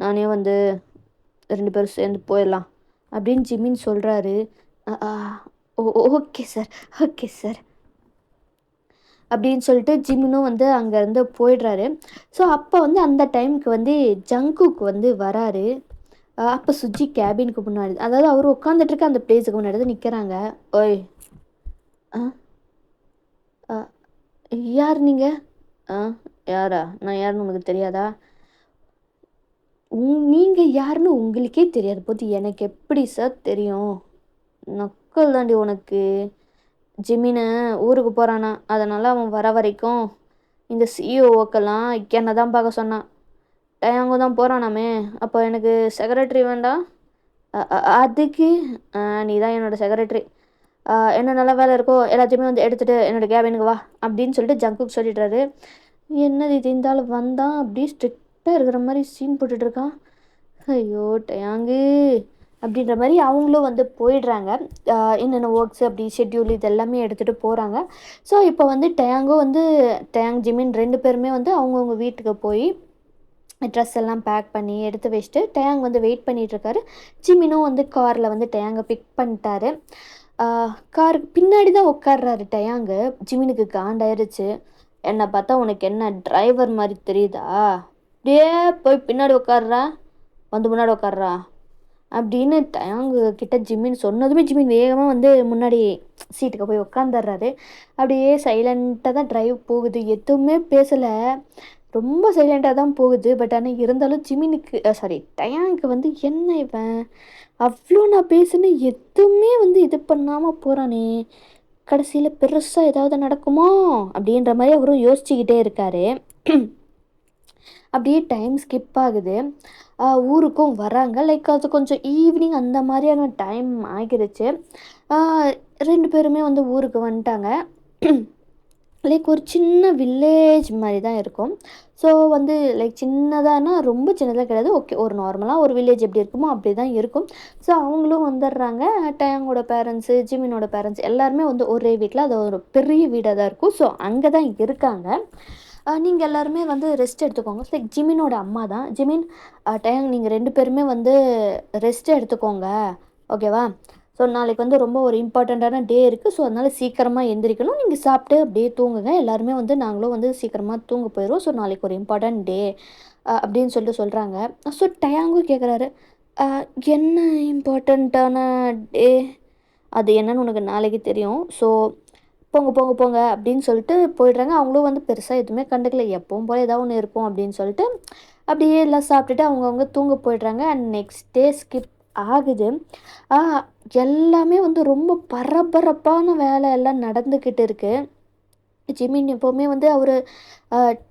நானே வந்து 2 பேரும் சேர்ந்து போயிடலாம் அப்படின்னு ஜிம்மின்னு சொல்கிறாரு. ஓகே சார், ஓகே சார் அப்படின்னு சொல்லிட்டு ஜிம்மினும் வந்து அங்கேருந்து போயிடுறாரு. ஸோ அப்போ வந்து அந்த டைமுக்கு வந்து ஜங்குக்கு வந்து வராரு. அப்போ சுஜி கேபினுக்கு முன்னாடி, அதாவது அவர் உட்காந்துட்ருக்க அந்த பிளேஸுக்கு முன்னாடி தான் நிற்கிறாங்க. ஓய், யார் நீங்கள்? யாரா? நான் யாருன்னு உனக்கு தெரியாதா? நீங்கள் யாருன்னு உங்களுக்கே தெரியாது போது எனக்கு எப்படி சார் தெரியும்? நக்கல் தாண்டி உனக்கு. ஜிமினை ஊருக்கு போகிறானா, அதனால் அவன் வர வரைக்கும் இந்த சிஇஓக்கெல்லாம் என்னை தான் பார்க்க சொன்னான். டயாங்கோ தான் போகிறானாமே, அப்போ எனக்கு செக்ரட்டரி வேண்டாம்? அதுக்கு நீ தான் என்னோடய செக்ரட்டரி. என்ன நல்ல வேலை இருக்கோ எல்லாத்தையுமே வந்து எடுத்துகிட்டு என்னோடய கேபினுக்கு வா அப்படின்னு சொல்லிட்டு ஜங்குக்கு சொல்லிடுறாரு. என்னது இது, இந்த ஆள் வந்தான் அப்படியே ஸ்ட்ரிக்டாக இருக்கிற மாதிரி சீன் போட்டுட்ருக்கான். ஐயோ டயாங்கு அப்படின்ற மாதிரி அவங்களும் வந்து போயிடுறாங்க. என்னென்ன ஒர்க்ஸ் அப்படி ஷெட்யூல் இது எல்லாமே எடுத்துகிட்டு போகிறாங்க. ஸோ இப்போ வந்து டயாங் ஜிமின் 2 பேருமே வந்து அவங்கவுங்க வீட்டுக்கு போய் ட்ரெஸ் எல்லாம் பேக் பண்ணி எடுத்து வச்சுட்டு டயாங் வந்து வெயிட் பண்ணிகிட்ருக்காரு. ஜிமினும் வந்து காரில் வந்து டயாங்கை பிக் பண்ணிட்டாரு. காருக்கு பின்னாடி தான் உட்கார்றாரு டயாங்கு. ஜிமினுக்கு காண்டாயிருச்சு. என்னை பார்த்தா உனக்கு என்ன டிரைவர் மாதிரி தெரியுதா? அப்படியே போய் பின்னாடி உட்கார்றா, வந்து முன்னாடி உட்கார்றா அப்படின்னு டயாங்கு கிட்ட ஜிமின் சொன்னதுமே ஜிமின் வேகமாக வந்து முன்னாடி சீட்டுக்கு போய் உட்காந்துடுறாரு. அப்படியே சைலண்ட்டாக தான் டிரைவ் போகுது. எதுவுமே பேசலை. ரொம்ப சைலண்ட்டாக தான் போகுது. பட் ஆனால் இருந்தாலும் ஜிமினுக்கு சாரி டயாங்க்கு வந்து என்ன இவன் அவ்வளோ நான் பேசுனேன் எதுவுமே வந்து இது பண்ணாமல் போகிறானே, கடைசியில் பெருசாக ஏதாவது நடக்குமோ அப்படின்ற மாதிரி அவரும் யோசிச்சுக்கிட்டே இருக்காரு. அப்படியே டைம் ஸ்கிப் ஆகுது. ஊருக்கும் வராங்க. லைக் அது கொஞ்சம் ஈவினிங் அந்த மாதிரியான டைம் ஆகிருச்சு. 2 பேருமே வந்து ஊருக்கு வந்துட்டாங்க. லைக் ஒரு சின்ன வில்லேஜ் மாதிரி தான் இருக்கும். ஸோ வந்து லைக் சின்னதானா ரொம்ப சின்னதாக கிடையாது. ஓகே, ஒரு நார்மலாக ஒரு வில்லேஜ் எப்படி இருக்குமோ அப்படி தான் இருக்கும். ஸோ அவங்களும் வந்துடுறாங்க. டயாங்கோட பேரண்ட்ஸு, ஜிமினோட பேரண்ட்ஸ் எல்லாருமே வந்து ஒரே வீட்டில், அது ஒரு பெரிய வீடாக தான் இருக்கும். ஸோ அங்கே தான் இருக்காங்க. நீங்கள் எல்லாருமே வந்து ரெஸ்ட் எடுத்துக்கோங்க. லைக் ஜிமினோட அம்மா தான். ஜிமின், டயாங் நீங்கள் 2 பேருமே வந்து ரெஸ்ட் எடுத்துக்கோங்க, ஓகேவா? ஸோ நாளைக்கு வந்து ரொம்ப ஒரு இம்பார்ட்டண்ட்டான டே இருக்குது. ஸோ அதனால் சீக்கிரமாக எந்திரிக்கணும். நீங்கள் சாப்பிட்டு அப்படியே தூங்குங்க. எல்லாருமே வந்து நாங்களும் வந்து சீக்கிரமாக தூங்க போயிடுவோம். ஸோ நாளைக்கு ஒரு இம்பார்ட்டன்ட் டே அப்படின்னு சொல்லிட்டு சொல்கிறாங்க. ஸோ டயாங்கும் கேட்குறாரு, என்ன இம்பார்ட்டண்ட்டான டே? அது என்னன்னு உனக்கு நாளைக்கு தெரியும். ஸோ போங்க போங்க போங்க அப்படின்னு சொல்லிட்டு போயிடுறாங்க. அவங்களும் வந்து பெருசாக எதுவுமே கண்டுக்கல. எப்பவும் போல் ஏதாவது ஒன்று இருக்கும் அப்படின்னு சொல்லிட்டு அப்படியே எல்லாம் சாப்பிட்டுட்டு அவங்கவுங்க தூங்க போயிடுறாங்க. அண்ட் நெக்ஸ்ட் டே ஸ்கிப் ஆகுது. எல்லாமே வந்து ரொம்ப பரபரப்பான வேலை எல்லாம் நடந்துக்கிட்டு இருக்குது. ஜிமின் எப்போவுமே வந்து அவர்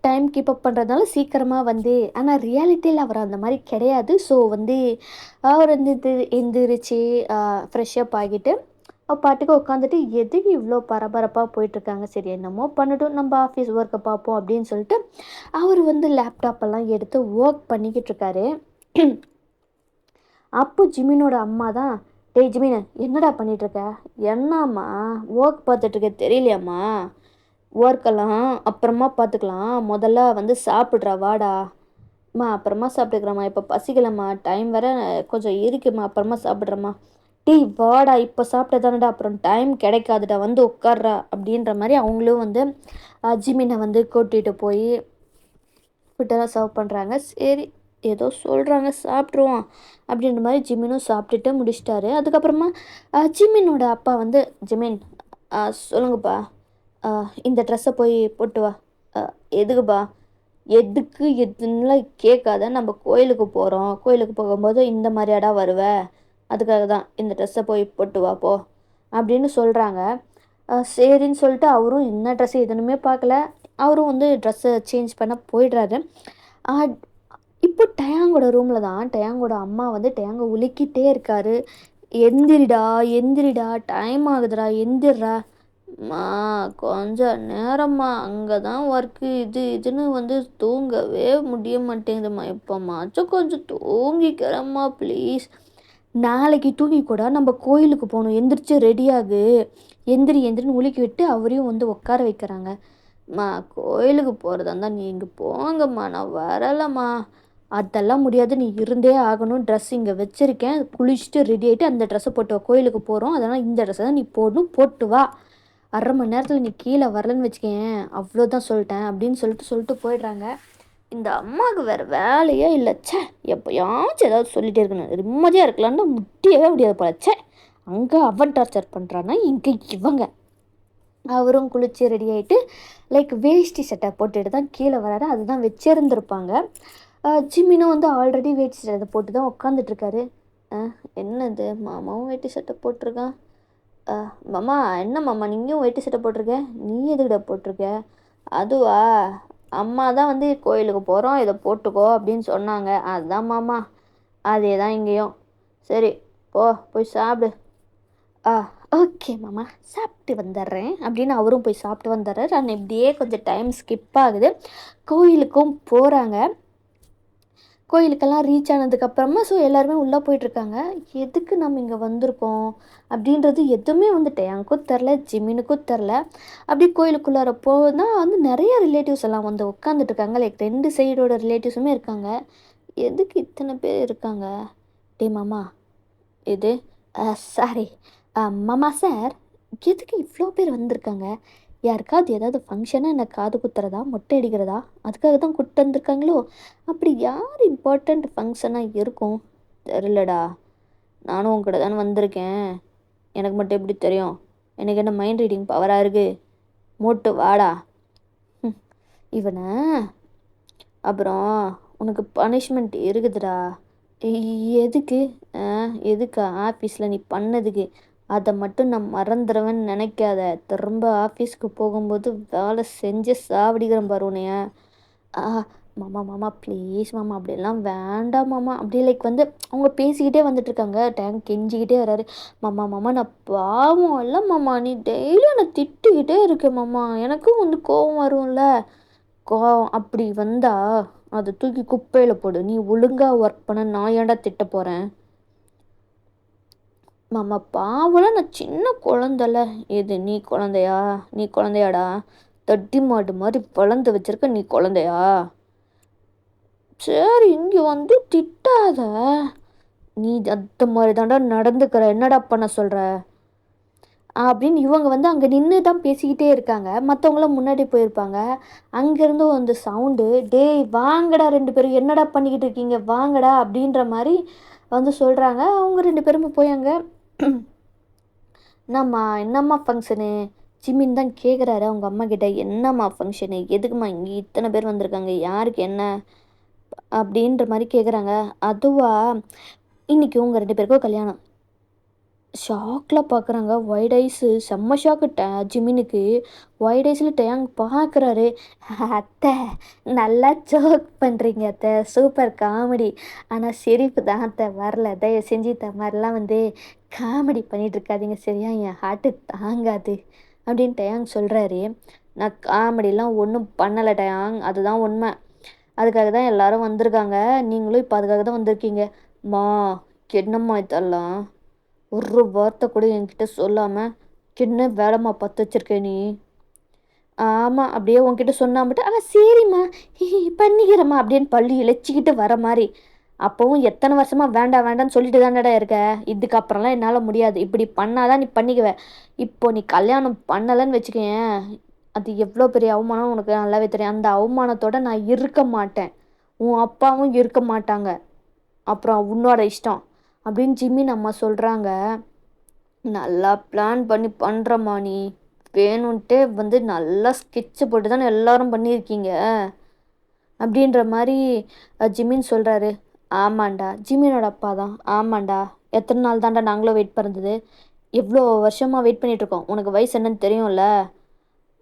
டைம் கீப் அப் பண்ணுறதுனால சீக்கிரமாக வந்து, ஆனால் ரியாலிட்டியில் அவர் அந்த மாதிரி கிடையாது. ஸோ வந்து அவர் வந்து எந்திரிச்சு ஃப்ரெஷ்அப் ஆகிட்டு பாட்டுக்கு உட்காந்துட்டு எதுக்கு இவ்வளோ பரபரப்பாக போயிட்டுருக்காங்க, சரி என்னமோ பண்ணட்டும், நம்ம ஆஃபீஸ் ஒர்க்கை பார்ப்போம் அப்படின்னு சொல்லிட்டு அவர் வந்து லேப்டாப்பெல்லாம் எடுத்து ஒர்க் பண்ணிக்கிட்டு இருக்காரு. அப்போ ஜிமினோட அம்மா தான், டேய் ஜிமின் என்னடா பண்ணிகிட்ருக்க? என்னம்மா ஒர்க் பார்த்துட்ருக்க தெரியலையாம்மா? ஒர்க்கெல்லாம் அப்புறமா பார்த்துக்கலாம், முதல்ல வந்து சாப்பிட்றா வாடா. அம்மா அப்புறமா சாப்பிட்டுக்கிறேம்மா, இப்போ பசிக்கலம்மா, டைம் வேறு கொஞ்சம் இருக்குமா, அப்புறமா சாப்பிட்றேம்மா. டேய் வாடா, இப்போ சாப்பிட்டதானடா, அப்புறம் டைம் கிடைக்காதுடா, வந்து உட்கார்றா அப்படின்ற மாதிரி அவங்களும் வந்து ஜிமினை வந்து கூட்டிகிட்டு போய் ஃபுட்டெல்லாம் சர்வ் பண்ணுறாங்க. சரி ஏதோ சொல்கிறாங்க சாப்பிட்ருவோம் அப்படின்ற மாதிரி ஜிமினும் சாப்பிட்டுட்டு முடிச்சிட்டாரு. அதுக்கப்புறமா ஜிமினோட அப்பா வந்து, ஜிமின் சொல்லுங்கப்பா, இந்த ட்ரெஸ்ஸை போய் போட்டு வா. எதுக்குப்பா? எதுக்கு எதுன்னுலாம் கேட்காத, நம்ம கோயிலுக்கு போகிறோம், கோயிலுக்கு போகும்போது இந்த மாதிரியாடா வருவ, அதுக்காக தான் இந்த ட்ரெஸ்ஸை போய் போட்டு வா போ அப்படின்னு சொல்கிறாங்க. சரின்னு சொல்லிட்டு அவரும் என்ன ட்ரெஸ்ஸு எதுனுமே பார்க்கல, அவரும் வந்து ட்ரெஸ்ஸை சேஞ்ச் பண்ண போயிடுறாரு. இப்போ டயாங்கோட ரூமில் தான் டயாங்கோட அம்மா வந்து டயாங்கை உலுக்கிட்டே இருக்காரு. எந்திரிடா எந்திரிடா, டைம் ஆகுதுடா, எந்திர்றா. மா கொஞ்சம் நேரம்மா, அங்கே தான் ஒர்க்கு இது இதுன்னு வந்து தூங்கவே முடிய மாட்டேங்குதும்மா, இப்போமாச்சும் கொஞ்சம் தூங்கிக்கிறேம்மா ப்ளீஸ். நாளைக்கு தூங்கி கூட நம்ம கோயிலுக்கு போகணும், எந்திரிச்சு ரெடியாகு, எந்திரி எந்திரின்னு உலுக்கி விட்டு அவரையும் வந்து உட்கார வைக்கிறாங்க. மா கோயிலுக்கு போகிறதா இருந்தால் நீங்கள் போங்கம்மா, நான் வரலைம்மா. அதெல்லாம் முடியாது, நீ இருந்தே ஆகணும், ட்ரெஸ் இங்கே வச்சுருக்கேன், குளிச்சுட்டு ரெடி ஆகிட்டு அந்த ட்ரெஸ்ஸை போட்டு வா, கோயிலுக்கு போகிறோம், அதனால் இந்த ட்ரெஸ்ஸை தான் நீ போடணும், போட்டு வா. 1/2 மணி நேரத்தில் நீ கீழே வரலன்னு வச்சுக்கேன், அவ்வளோதான் சொல்லிட்டேன் அப்படின்னு சொல்லிட்டு போயிடுறாங்க. இந்த அம்மாவுக்கு வேறு வேலையே இல்லை. ச்சே, எப்போயாச்சும் ஏதாவது சொல்லிகிட்டே இருக்கணும், நிம்மதியாக இருக்கலான்னு முடியவே முடியாது போல. ச்சே, அங்கே அவன் டார்ச்சர் பண்ணுறான்னா இங்கே இவங்க. அவரும் குளிச்சு ரெடி ஆகிட்டு லைக் வேஷ்டி சட்டை போட்டுட்டு தான் கீழே வராரு. அதுதான் வச்சிருந்துருப்பாங்க. ஜிமினும் வந்து ஆல்ரெடி வேஷ்டி சட்டை போட்டு தான் உட்காந்துட்ருக்காரு. என்னது மாமாவும் வேட்டி சட்டை போட்டிருக்கான். மாமா என்ன மாமா நீயும் வேட்டி சட்டை போட்டிருக்க, நீ எதுக்கிட்ட போட்டிருக்க? அதுவா, அம்மா தான் வந்து கோயிலுக்கு போகிறோம் இதை போட்டுக்கோ அப்படின்னு சொன்னாங்க, அதுதான் மாமா. அதே தான் இங்கேயும். சரி போய் சாப்பிடு. ஓகே மாமா, சாப்பிட்டு வந்துடுறேன் அப்படின்னு அவரும் போய் சாப்பிட்டு வந்துடுறாரு. நான் இப்படியே கொஞ்சம் டைம் ஸ்கிப் ஆகுது. கோயிலுக்கும் போகிறாங்க. கோயிலுக்கெல்லாம் ரீச் ஆனதுக்கப்புறமா ஸோ எல்லாருமே உள்ளே போயிட்டுருக்காங்க. எதுக்கு நம்ம இங்கே வந்திருக்கோம் அப்படின்றது எதுவுமே வந்துட்டு எனக்கும் தெரில, ஜிமினுக்கும் தெரில. அப்படி கோயிலுக்குள்ளார தான் வந்து நிறைய ரிலேட்டிவ்ஸ் எல்லாம் வந்து உட்காந்துட்ருக்காங்க. லைக் 2 சைடோட ரிலேட்டிவ்ஸுமே இருக்காங்க. எதுக்கு இத்தனை பேர் இருக்காங்க? டே மாமா, இது சாரி மாமா சார், எதுக்கு இவ்வளோ பேர் வந்திருக்காங்க? யாருக்காவது ஏதாவது ஃபங்க்ஷனாக என்ன காது குத்துறதா, மொட்டை அடிக்கிறதா, அதுக்காக தான் கூப்பிட்டு வந்திருக்காங்களோ? அப்படி யார் இம்பார்ட்டண்ட் ஃபங்க்ஷனாக இருக்கும்? தெரிலடா. நானும் உங்ககிட்ட தானே வந்திருக்கேன். எனக்கு மட்டும் எப்படி தெரியும்? எனக்கு என்ன மைண்ட் ரீடிங் பவராக இருக்குது? மூட்டு வாடா. இவனை அப்புறம் உனக்கு பனிஷ்மெண்ட் இருக்குதுடா. எதுக்கு? எதுக்கா? ஆஃபீஸில் நீ பண்ணதுக்கு. அதை மட்டும் நான் மறந்துடுவேன்னு நினைக்காத. திரும்ப ஆஃபீஸ்க்கு போகும்போது வேலை செஞ்சு சாவடிக்கிறேன் பாரு உன்னைய. மாமா மாமா ப்ளீஸ் மாமா, அப்படியெல்லாம் வேண்டாம் மாமா. அப்படி லைக் வந்து அவங்க பேசிக்கிட்டே வந்துட்டுருக்காங்க. டேங்க் கெஞ்சிக்கிட்டே வராரு. மாமா மாமா நான் பாவம் இல்லை மாமா, நீ டெய்லியும் என்னை திட்டிக்கிட்டே இருக்க மாமா, எனக்கும் வந்து கோவம் வரும்ல. கோவம் அப்படி வந்தா அதை தூக்கி குப்பையில் போடு. நீ ஒழுங்காக ஒர்க் பண்ண நான் ஏன்டா திட்ட போகிறேன்? மாமா பாவம்ல, நான் சின்ன குழந்தைல. எது நீ குழந்தையா? நீ குழந்தையாடா? தட்டி மாடு மாதிரி வளர்ந்து வச்சிருக்க நீ குழந்தையா? சரி இங்கே வந்து திட்டாத. நீ அந்த மாதிரி தாண்டா நடந்துக்கிற, என்னடா பண்ண சொல்கிற அப்படின்னு இவங்க வந்து அங்கே நின்று தான் பேசிக்கிட்டே இருக்காங்க. மற்றவங்களாம் முன்னாடி போயிருப்பாங்க. அங்கேருந்து அந்த சவுண்டு, டேய் வாங்கடா 2 பேரும், என்னடா பண்ணிக்கிட்டு இருக்கீங்க வாங்கடா அப்படின்ற மாதிரி வந்து சொல்கிறாங்க. அவங்க 2 பேருமே போய் அங்கே என்னம்மா ஃபங்க்ஷனு ஜிம்மின்னு தான் கேட்குறாரு அவங்க அம்மா கிட்ட. என்னம்மா ஃபங்க்ஷனு, எதுக்குமா இங்கே இத்தனை பேர் வந்திருக்காங்க, யாருக்கு என்ன அப்படின்ற மாதிரி கேட்குறாங்க. அதுவா, இன்றைக்கி உங்கள் 2 பேருக்கும் கல்யாணம். ஷாக்கில் பார்க்குறாங்க. ஒயிட் ஐஸு செம்ம ஷாக்கு ஜிமினுக்கு. ஒயிட் ஐஸில் டேங் பார்க்குறாரு. அத்தை நல்லா ஜோக் பண்ணுறீங்க அத்தை, சூப்பர் காமெடி. ஆனால் சிரிப்பு தான் அத்தை வரல. தயவு செஞ்சு இந்த மாதிரிலாம் வந்து காமெடி பண்ணிகிட்டு இருக்காதீங்க சரியா, என் ஹார்ட்டு தாங்காது அப்படின்னு டயாங் சொல்கிறாரு. நான் காமெடிலாம் ஒன்றும் பண்ணலை டயாங், அதுதான் உண்மை. அதுக்காக தான் எல்லோரும் வந்திருக்காங்க. நீங்களும் இப்போ அதுக்காக தான் வந்திருக்கீங்க. மா என்னம்மா இதெல்லாம், ஒரு வார்த்தை கூட என்கிட்ட சொல்லாமல் என்ன வேலைம்மா பார்த்து வச்சிருக்க நீ? ஆமாம் அப்படியே உன்கிட்ட சொன்னா மட்டும் சரிம்மா பண்ணிக்கிறேம்மா அப்படின்னு பள்ளி இழைச்சிக்கிட்டு வர மாதிரி. அப்போவும் எத்தனை வருஷமாக வேண்டாம் வேண்டாம்னு சொல்லிட்டு தானடா இருக்க. இதுக்கப்புறம்லாம் என்னால் முடியாது, இப்படி பண்ணாதான் நீ பண்ணிக்குவ. இப்போ நீ கல்யாணம் பண்ணலைன்னு வச்சுக்கேன், அது எவ்வளோ பெரிய அவமானம் உனக்கு நல்லாவே தெரியும். அந்த அவமானத்தோட நான் இருக்க மாட்டேன், உன் அப்பாவும் இருக்க மாட்டாங்க. அப்புறம் உன்னோட இஷ்டம் அப்படின்னு ஜிம்மின் அம்மா சொல்கிறாங்க. நல்லா பிளான் பண்ணி பண்ணுறம்மா நீ, வேணும்ன்ட்டே வந்து நல்லா ஸ்கெட்சு போட்டு தானே எல்லாரும் பண்ணியிருக்கீங்க அப்படின்ற மாதிரி ஜிம்மின் சொல்கிறாரு. ஆமாண்டா, ஜிம்மினோட அப்பா தான். ஆமாண்டா, எத்தனை நாள் தாண்டா நாங்களும் வெயிட் பண்ணுறது, எவ்வளோ வருஷமாக வெயிட் பண்ணிகிட்ருக்கோம். உனக்கு வயசு என்னன்னு தெரியும்ல.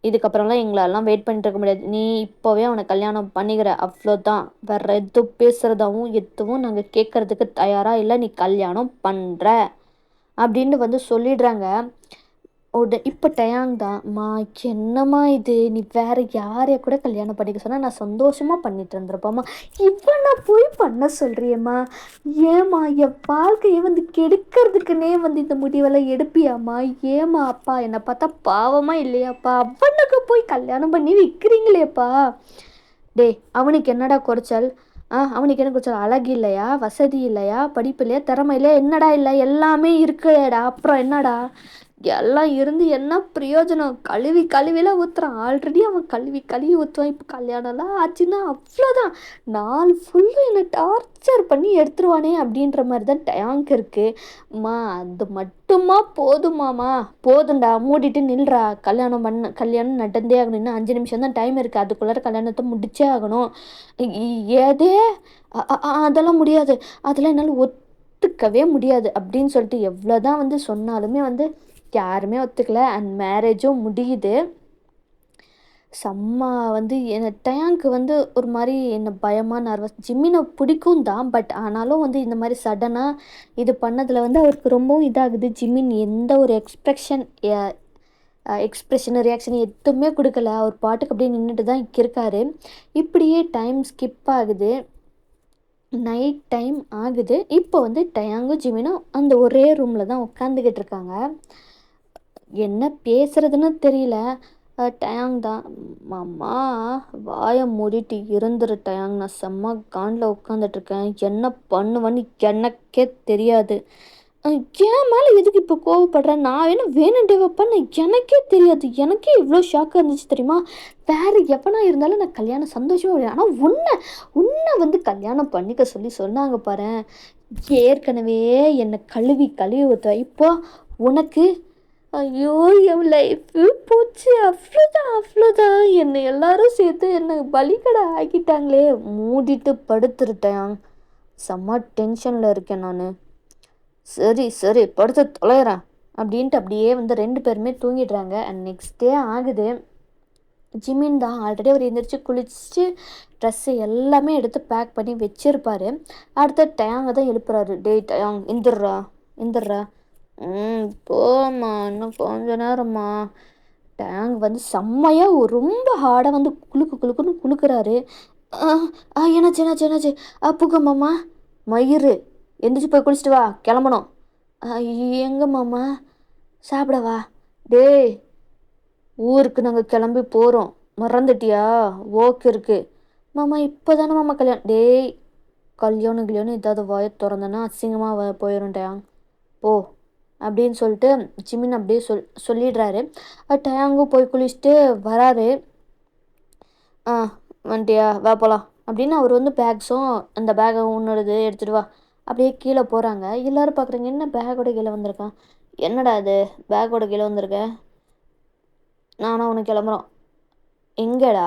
இதுக்கப்புறம்லாம் எங்களெல்லாம் வெயிட் பண்ணிட்டு இருக்க முடியாது. நீ இப்போவே அவனை கல்யாணம் பண்ணிக்கிற, அவ்வளோதான். வேறு எதுவும் பேசுகிறதாவும் எதுவும் நாங்கள் கேட்குறதுக்கு தயாராக இல்லை. நீ கல்யாணம் பண்ணுற அப்படின்னு வந்து சொல்லிடுறாங்க. இப்போ டயாங் தான், மா என்னம்மா இது, நீ வேறு யாரைய கூட கல்யாணம் பண்ணிக்க சொன்னால் நான் சந்தோஷமாக பண்ணிட்டு இருந்திருப்போம்மா, இப்போ நான் போய் பண்ண சொல்கிறியம்மா, ஏம்மா என் வாழ்க்கையை வந்து கெடுக்கிறதுக்குன்னே வந்து இந்த முடிவெல்லாம் எடுப்பியாம்மா? ஏம்மா அப்பா என்னை பார்த்தா பாவமாக இல்லையாப்பா? அவனுக்கு போய் கல்யாணம் பண்ணி விற்கிறீங்களேப்பா. டேய் அவனுக்கு என்னடா குறைச்சல்? அவனுக்கு என்ன குறைச்சல்? அழகு இல்லையா, வசதி இல்லையா, படிப்பு இல்லையா, திறமை இல்லையா, என்னடா இல்லை? எல்லாமே இருக்குடா, அப்புறம் என்னடா? எல்லாம் இருந்து என்ன பிரயோஜனம்? கழுவி கழுவிலாம் ஊற்றுறான். ஆல்ரெடி அவன் கழுவி கழுவி ஊற்றுவான். இப்போ கல்யாணம்லாம் ஆச்சுன்னா அவ்வளோதான், நாள் ஃபுல்லும் என்னை டார்ச்சர் பண்ணி எடுத்துருவானே அப்படின்ற மாதிரி தான் டேங்க் இருக்குது. அம்மா அது மட்டுமா போதுமாம்மா? போதும்டா, மூடிட்டு நில்றா. கல்யாணம் நடந்தே ஆகணும். இன்னும் 5 நிமிஷம் தான் டைம் இருக்குது, அதுக்குள்ளார கல்யாணத்தை முடிச்சே ஆகணும். ஏதே அதெல்லாம் முடியாது, அதெல்லாம் என்னால் ஒத்துக்கவே முடியாது அப்படின்னு சொல்லிட்டு எவ்வளோ தான் வந்து சொன்னாலுமே வந்து யாருமே ஒத்துக்கல. அண்ட் மேரேஜும் முடியுது. செம்ம வந்து டேங்க்கு வந்து ஒரு மாதிரி என்ன பயமாக நர்வஸ். ஜிம்மினை பிடிக்கும் தான், பட் ஆனாலும் வந்து இந்த மாதிரி சடனாக இது பண்ணதில் வந்து அவருக்கு ரொம்பவும் இதாகுது. ஜிம்மின் எந்த ஒரு எக்ஸ்ப்ரெஷன் ரியாக்ஷன் எதுவுமே கொடுக்கல. அவர் பாட்டுக்கு அப்படியே நின்றுட்டு தான் இருக்காரு. இப்படியே டைம் ஸ்கிப் ஆகுது. நைட் டைம் ஆகுது. இப்போ வந்து டயாங்கும் ஜிம்மினும் அந்த ஒரே ரூமில் தான் உட்காந்துக்கிட்டு இருக்காங்க. என்ன பேசுறதுன்னு தெரியல. டயாங் தான், மாமா வாயை மூடிட்டு இருந்துரு டயாங், நான் செம்ம காண்டில் உட்காந்துட்ருக்கேன், என்ன பண்ணுவேன்னு எனக்கே தெரியாது. ஏன் மேலே எதுக்கு இப்போ கோவப்படுறேன்? நான் என்ன வேணுன்ட்டே வைப்பேன், எனக்கே தெரியாது. எனக்கே இவ்வளோ ஷாக்காக இருந்துச்சு தெரியுமா? வேறு எவனா இருந்தாலும் நான் கல்யாணம் சந்தோஷமாக முடியாது, ஆனால் உன்னை வந்து கல்யாணம் பண்ணிக்க சொல்லி சொன்னாங்க பாரு, ஏற்கனவே என்னை கழுவி கழுவி ஊற்றுவ, இப்போ உனக்கு ஐயோ என் லைஃபு போச்சு, அவ்வளோதான் அவ்வளோதான், என்னை எல்லாரும் சேர்த்து என்னை பலிக்கடை ஆக்கிட்டாங்களே. மூடிட்டு படுத்துருட்டேன். செம்ம டென்ஷனில் இருக்கேன் நான். சரி சரி படுத்து தொலைகிறேன் அப்படின்ட்டு அப்படியே வந்து 2 பேருமே தூங்கிடுறாங்க. அண்ட் நெக்ஸ்ட் டே ஆகுது. ஜிமின் தான் ஆல்ரெடி அவர் எந்திரிச்சு குளிச்சு ட்ரெஸ்ஸு எல்லாமே எடுத்து பேக் பண்ணி வச்சிருப்பாரு. அடுத்த டயாங்க தான் எழுப்புறாரு. டேய் டயாங், எந்திர்றா. போம்மா, இன்னும் கொஞ்ச நேரம்மா. டேங் வந்து செம்மையாக ரொம்ப ஹார்டாக வந்து குலுக்குன்னு குலுக்குறாரு. என்னாச்சு புக மாமா, மயிறு எந்திரிச்சு போய் குளிச்சுட்டு வா, கிளம்பணும். எங்க மாமா? சாப்பிடவா? டேய், ஊருக்கு நாங்கள் கிளம்பி போகிறோம், மறந்துட்டியா? ஓகே இருக்கு மாமா, இப்போ தானே மாமா கல்யாணம். டேய், கல்யாணம் ஏதாவது வாயை திறந்தேன்னா அசிங்கமாக போயிடும் டயாங், போ அப்படின்னு சொல்லிட்டு ஜிமின் அப்படியே சொல்லிடுறாரு. டயாங்கும் போய் குளிச்சுட்டு வராரு. வந்துட்டியா, வா போகலாம் அப்படின்னு அவர் வந்து பேக்ஸும் அந்த பேக்கை உன்னோடது எடுத்துகிட்டு வா அப்படியே கீழே போகிறாங்க. எல்லோரும் பார்க்குறாங்க, என்ன பேக்கோட கீழே வந்திருக்கான், என்னடா அது பேக்கோட கீழே வந்திருக்கேன், நானும் அவனுக்கு கிளம்புறோம். எங்கடா,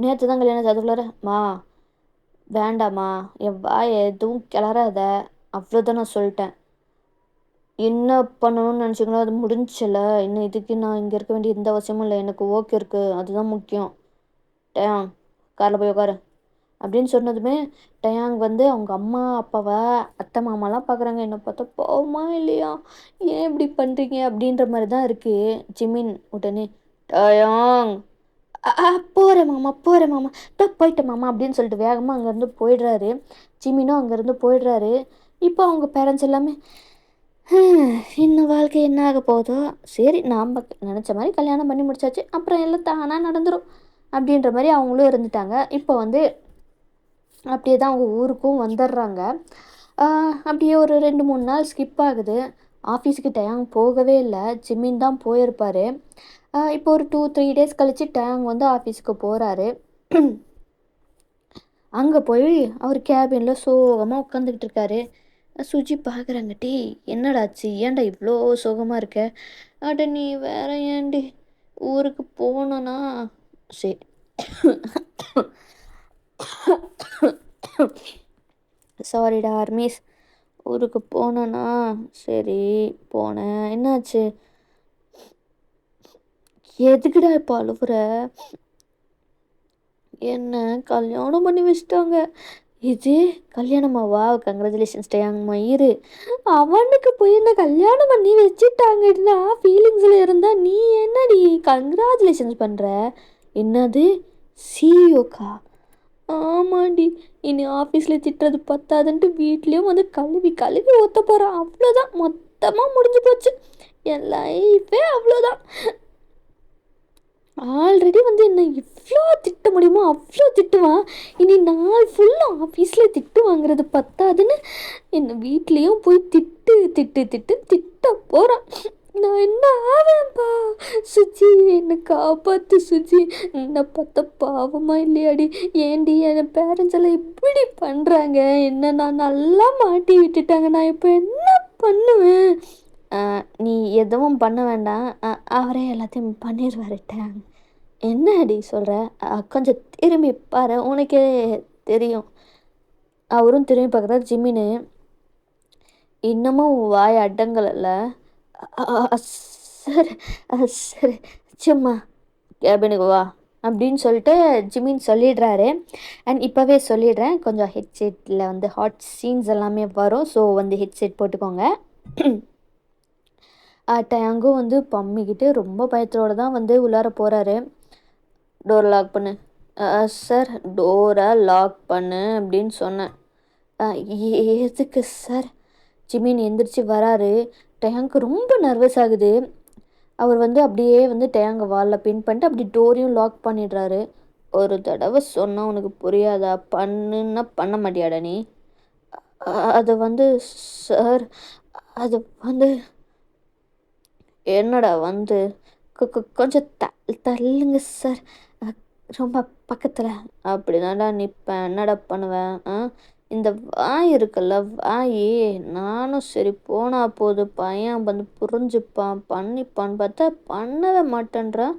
நேற்று தான் கல்யாணம், அதுக்குள்ளார மா வேண்டாம்மா, என் வாயை எதுவும் கிளறாத, அவ்வளோதான் நான் சொல்லிட்டேன். என்ன பண்ணணும்னு நினச்சிங்களோ அது முடிஞ்சில்ல, இன்னும் இதுக்கு நான் இங்கே இருக்க வேண்டிய எந்த அவசியமும் இல்லை, எனக்கு ஓகே இருக்குது, அதுதான் முக்கியம். டயாங், காரில் போய் உட்காரு அப்படின்னு சொன்னதுமே டயாங் வந்து அவங்க அம்மா அப்பாவை அத்தை மாமாலாம் பார்க்குறாங்க. என்னை பார்த்தா போமா இல்லையா, ஏன் இப்படி பண்ணுறீங்க அப்படின்ற மாதிரி தான் இருக்குது. ஜிமின் உடனே டயாங், போகிறேன் மாமா போயிட்டேன் மாமா அப்படின்னு சொல்லிட்டு வேகமாக அங்கேருந்து போயிடுறாரு. ஜிமினும் அங்கேருந்து போயிடுறாரு. இப்போ அவங்க பேரண்ட்ஸ் எல்லாமே இன்னும் வாழ்க்கை என்ன ஆக போதோ, சரி நாம் நினச்ச மாதிரி கல்யாணம் பண்ணி முடிச்சாச்சு, அப்புறம் எல்லாம் தானாக நடந்துடும் அப்படின்ற மாதிரி அவங்களும் இருந்துட்டாங்க. இப்போ வந்து அப்படியே தான் அவங்க ஊருக்கும் வந்துடுறாங்க. அப்படியே ஒரு 2-3 நாள் ஸ்கிப் ஆகுது. ஆஃபீஸுக்கு டயாங் போகவே இல்லை, ஜிமின் தான் போயிருப்பார். இப்போ ஒரு 2-3 டேஸ் கழித்து டயாங் வந்து ஆஃபீஸுக்கு போகிறாரு. அங்கே போய் அவர் கேபினில் சோகமாக உட்காந்துக்கிட்டு இருக்காரு. சுஜி பார்க்குறாங்க, டே என்னடாச்சு, ஏன்டா இவ்வளோ சோகமாக இருக்க? அட நீ வேற ஏன்டி, ஊருக்கு போனோன்னா சரி சாரிடா ஹர்மீஸ், ஊருக்கு போனோன்னா சரி போனேன், என்னாச்சு? எதுக்குடா இப்போ அழுவுற? என்ன கல்யாணம் பண்ணி வச்சுட்டாங்க. இது கல்யாணமாவா? கங்க்ராச்சுலேஷன்ஸ் டயாங் மயிறு. அவனுக்கு போய் என்ன கல்யாணம் பண்ணி வச்சுட்டாங்கன்னா ஃபீலிங்ஸில் இருந்தால் நீ என்னடி கங்க்ராச்சுலேஷன்ஸ் பண்ணுற? என்னது சிஇஓக்கா? ஆமாண்டி, இனி ஆஃபீஸில் திட்டுறது பத்தாதுன்ட்டு வீட்லேயும் வந்து கழுவி ஊற்ற போகிறான். அவ்வளோதான், மொத்தமாக முடிஞ்சு போச்சு என் லைஃபே, அவ்வளோதான். ஆல்ரெடி வந்து என்ன இவ்வளோ திட்ட முடியுமோ அவ்வளோ திட்டுவான். இனி நாள் ஃபுல்லாக ஆஃபீஸில் திட்டு வாங்குறது பத்தாதுன்னு என்னை வீட்லேயும் போய் திட்ட போகிறான். நான் என்ன ஆவேன்ப்பா? சுஜி, என்னை காப்பாற்று சுஜி, என்னை பார்த்தா பாவமாக இல்லையாடி? ஏண்டி என் பேரண்ட்ஸ் எல்லாம் இப்படி பண்ணுறாங்க, என்ன நான் நல்லா மாட்டி விட்டுட்டாங்க, நான் இப்போ என்ன பண்ணுவேன்? நீ எதுவும் பண்ண வேண்டாம், அவரே எல்லாத்தையும் பண்ணிடுவாருட்டேன். என்ன அடி சொல்கிற? கொஞ்சம் திரும்பி பாரு, உனக்கே தெரியும். அவரும் திரும்பி பார்க்குறாரு. ஜிமின்னு, இன்னமும் வாய் அடங்கலைல்ல? சரி சரி, சும்மா கேபினுக்கு வா அப்படின்னு சொல்லிட்டு ஜிமின் சொல்லிடுறாரு. அண்ட் இப்போவே சொல்லிடுறேன், கொஞ்சம் ஹெட்செட்டில் வந்து ஹாட் சீன்ஸ் எல்லாமே வரும், ஸோ வந்து ஹெட்செட் போட்டுக்கோங்க. டயாங்கும் வந்து பம்மிக்கிட்டு ரொம்ப பயத்தோடு தான் வந்து உள்ளார போகிறாரு. டோர் லாக் பண்ணு. சார், டோரை லாக் பண்ணு அப்படின்னு சொன்னேன். எதுக்கு சார்? ஜிமின் எந்திரிச்சு வராரு. டயாங்க்கு ரொம்ப நர்வஸ் ஆகுது. அவர் வந்து அப்படியே வந்து டயாங்க வாலில் பின் பண்ணிட்டு அப்படி டோரையும் லாக் பண்ணிடுறாரு. ஒரு தடவை சொன்னால் உனக்கு புரியாதா? பண்ணுன்னா பண்ண மாட்டியாடா நீ? அது வந்து சார், அது வந்து என்னடா வந்து, கொஞ்சம் தள்ளுங்க சார், ரொம்ப பக்கத்தில். அப்படி தான்டா நிற்பேன், என்னடா பண்ணுவேன்? இந்த வாய் இருக்குல்ல, வாயி நானும் சரி போனா போது பையன் வந்து புரிஞ்சுப்பான், பண்ணிப்பான்னு பார்த்தா பண்ணவே மாட்டேன்றான்.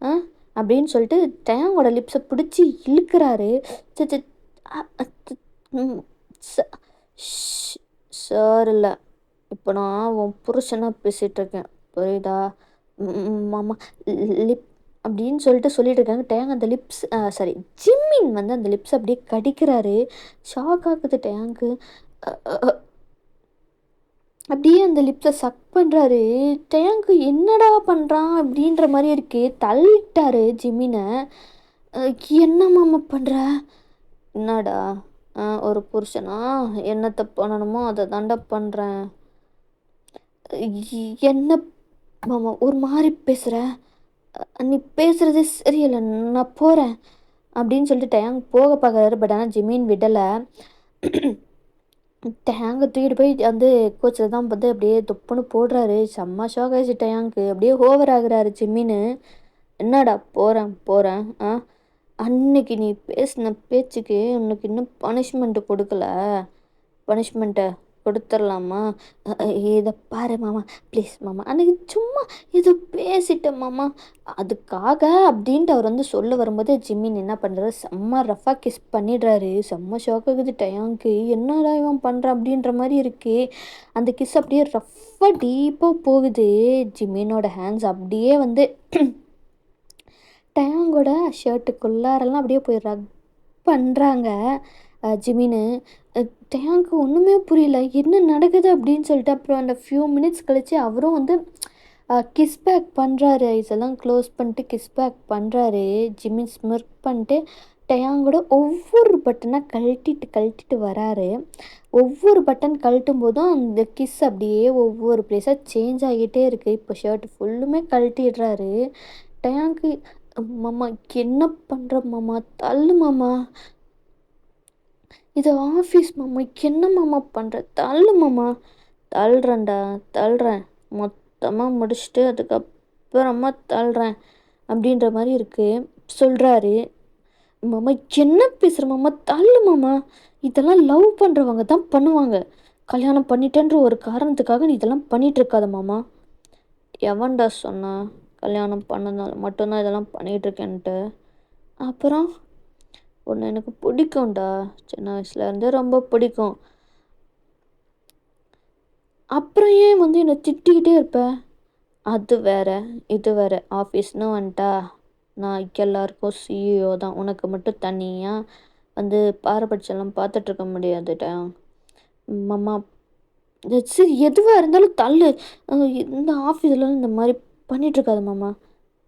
ஆ அப்படின்னு சொல்லிட்டு டேங்கோட லிப்ஸை பிடிச்சி இழுக்கிறாரு. சி சி அ அ த் ம் ச ஷ் சார் இல்ல. இப்போ நான் உன் புருஷனா பேசிட்டு இருக்கேன். புரியுதா? மாமா லிப் அப்படின்னு சொல்லிட்டு இருக்காங்க. டேங் அந்த லிப்ஸ் சாரி ஜிம்மின் வந்து அந்த லிப்ஸ் அப்படியே கடிக்கிறாரு. ஷாக் ஆகுது டேங்க்கு. அ அ அ அப்படியே அந்த லிப்ஸை சக் பண்ணுறாரு. டேங்க்கு என்னடா பண்ணுறான் அப்படின்ற மாதிரி இருக்கு. தள்ளிட்டாரு ஜிம்மினை. அ என்ன மாமா பண்ணுற? என்னடா? ஒரு புருஷனா என்னத்த பண்ணணுமோ அதை தாண்டா பண்ணுறேன். என்ன மாமா ஒரு மாதிரி பேசுகிற? நீ பேசுகிறதே சரியில்லை, நான் போகிறேன் அப்படின்னு சொல்லிட்டு டேங் போக பார்க்குறாரு. பட் ஆனால் ஜிமீன் விடலை. டேங்கை தூக்கிட்டு போய் வந்து கோச்சில் தான் வந்து அப்படியே தொப்புன்னு போடுறாரு. செம்ம ஷாக் ஆகிடுச்சு டேங்க்கு. அப்படியே ஓவர் ஆகுறாரு ஜிம்மின்னு. என்னடா போகிறேன் போகிறேன் அன்னைக்கு நீ பேசின பேச்சுக்கு உனக்கு இன்னும் பனிஷ்மெண்ட்டு கொடுக்கல. பனிஷ்மெண்ட்டை கொடுத்துர்லாமா? இதை பாரு மாமா, ப்ளீஸ் மாமா, அன்றைக்கி சும்மா ஏதோ பேசிட்டேன் மாமா, அதுக்காக அப்படின்ட்டு அவர் வந்து சொல்ல வரும்போது ஜிம்மின் என்ன பண்ணுறாரு, செம்ம ரஃபாக கிஸ் பண்ணிடுறாரு. செம்ம ஷாக் ஆகுது டயாங்க்கு. என்னடா இவன் பண்ணுறான் அப்படின்ற மாதிரி இருக்கு. அந்த கிஸ் அப்படியே ரஃப்பாக டீப்பாக போகுது. ஜிம்மினோட ஹேண்ட்ஸ் அப்படியே வந்து டயாங்கோட ஷர்ட்டுக்குள்ளாரெல்லாம் அப்படியே போய் ரக் பண்ணுறாங்க ஜிமின்னு. டேங்க்கு ஒன்றுமே புரியல, என்ன நடக்குது அப்படின்னு சொல்லிட்டு. அப்புறம் அந்த ஃபியூ மினிட்ஸ் கழித்து அவரும் வந்து கிஸ் பேக் பண்ணுறாரு. ஐஸெல்லாம் க்ளோஸ் பண்ணிட்டு கிஸ் பேக் பண்ணுறாரு. ஜிமின் ஸ்மிர்க் பண்ணிட்டு டயாங்கோட ஒவ்வொரு பட்டனாக கழட்டிட்டு வராரு. ஒவ்வொரு பட்டன் கழட்டும் போதும் அந்த கிஸ் அப்படியே ஒவ்வொரு ப்ளேஸாக சேஞ்ச் ஆகிட்டே இருக்குது. இப்போ ஷர்ட் ஃபுல்லுமே கழட்டிடுறாரு டயாங்க்கு. மாமா என்ன பண்ணுற மாமா, தள்ளு மாமா, இது ஆஃபீஸ் மாமா, என்ன மாமா பண்ணுற, தள்ளு மாமா. தள்ளுறேன்டா, தள்ளுறேன், மொத்தமாக முடிச்சுட்டு அதுக்கப்புறமா தள்ளுறேன் அப்படின்ற மாதிரி இருக்குது சொல்கிறாரு. மாமா என்ன பேசுகிற மாமா, தள்ளு மாமா, இதெல்லாம் லவ் பண்ணுறவங்க தான் பண்ணுவாங்க. கல்யாணம் பண்ணிட்டேன்ற ஒரு காரணத்துக்காக நீ இதெல்லாம் பண்ணிகிட்டு இருக்காத மாமா. எவன்டா சொன்னா கல்யாணம் பண்ணதால் மட்டும்தான் இதெல்லாம் பண்ணிகிட்ருக்கேன்ட்டு? அப்புறம் உன்னை எனக்கு பிடிக்கும்டா, சின்ன வயசுலேருந்தே ரொம்ப பிடிக்கும். அப்புறம் ஏன் வந்து என்னை திட்டிக்கிட்டே இருப்ப? அது வேற இது வேற. ஆஃபீஸ்னு வந்துட்டா நான் எல்லாருக்கும் சிஇஓ தான். உனக்கு மட்டும் தனியாக வந்து பாரபட்சம்லாம் பார்த்துட்ருக்க முடியாதுடா மாமா. சரி எதுவாக இருந்தாலும் தள்ளு. இந்த ஆஃபீஸ்லாம் இந்த மாதிரி பண்ணிகிட்ருக்காது மாமா.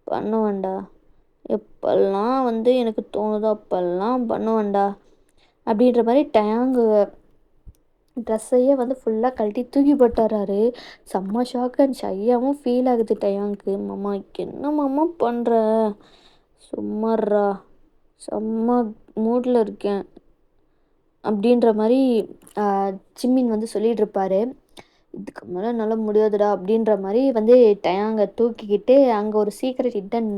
பண்ணுவேன்டா, எப்பெல்லாம் வந்து எனக்கு தோணுதோ அப்பெல்லாம் பண்ணுவேன்டா அப்படின்ற மாதிரி டேங்கு ட்ரெஸ்ஸையே வந்து ஃபுல்லாக கழட்டி தூக்கி போட்டுறாரு. செம்ம ஷாக் அண்ட் ஷையாகவும் ஃபீல் ஆகுது டயாங்க்கு. மாமா என்ன மாமா பண்ணுற, சும்மாறா, செம்ம மூடில் இருக்கேன் அப்படின்ற மாதிரி ஜிம்மின் வந்து சொல்லிகிட்டு இருப்பாரு. இதுக்கு மேலே என்னால் முடியாதுடா அப்படின்ற மாதிரி வந்து டயாங்கை தூக்கிக்கிட்டு அங்கே ஒரு சீக்ரெட் ஹிட்டன்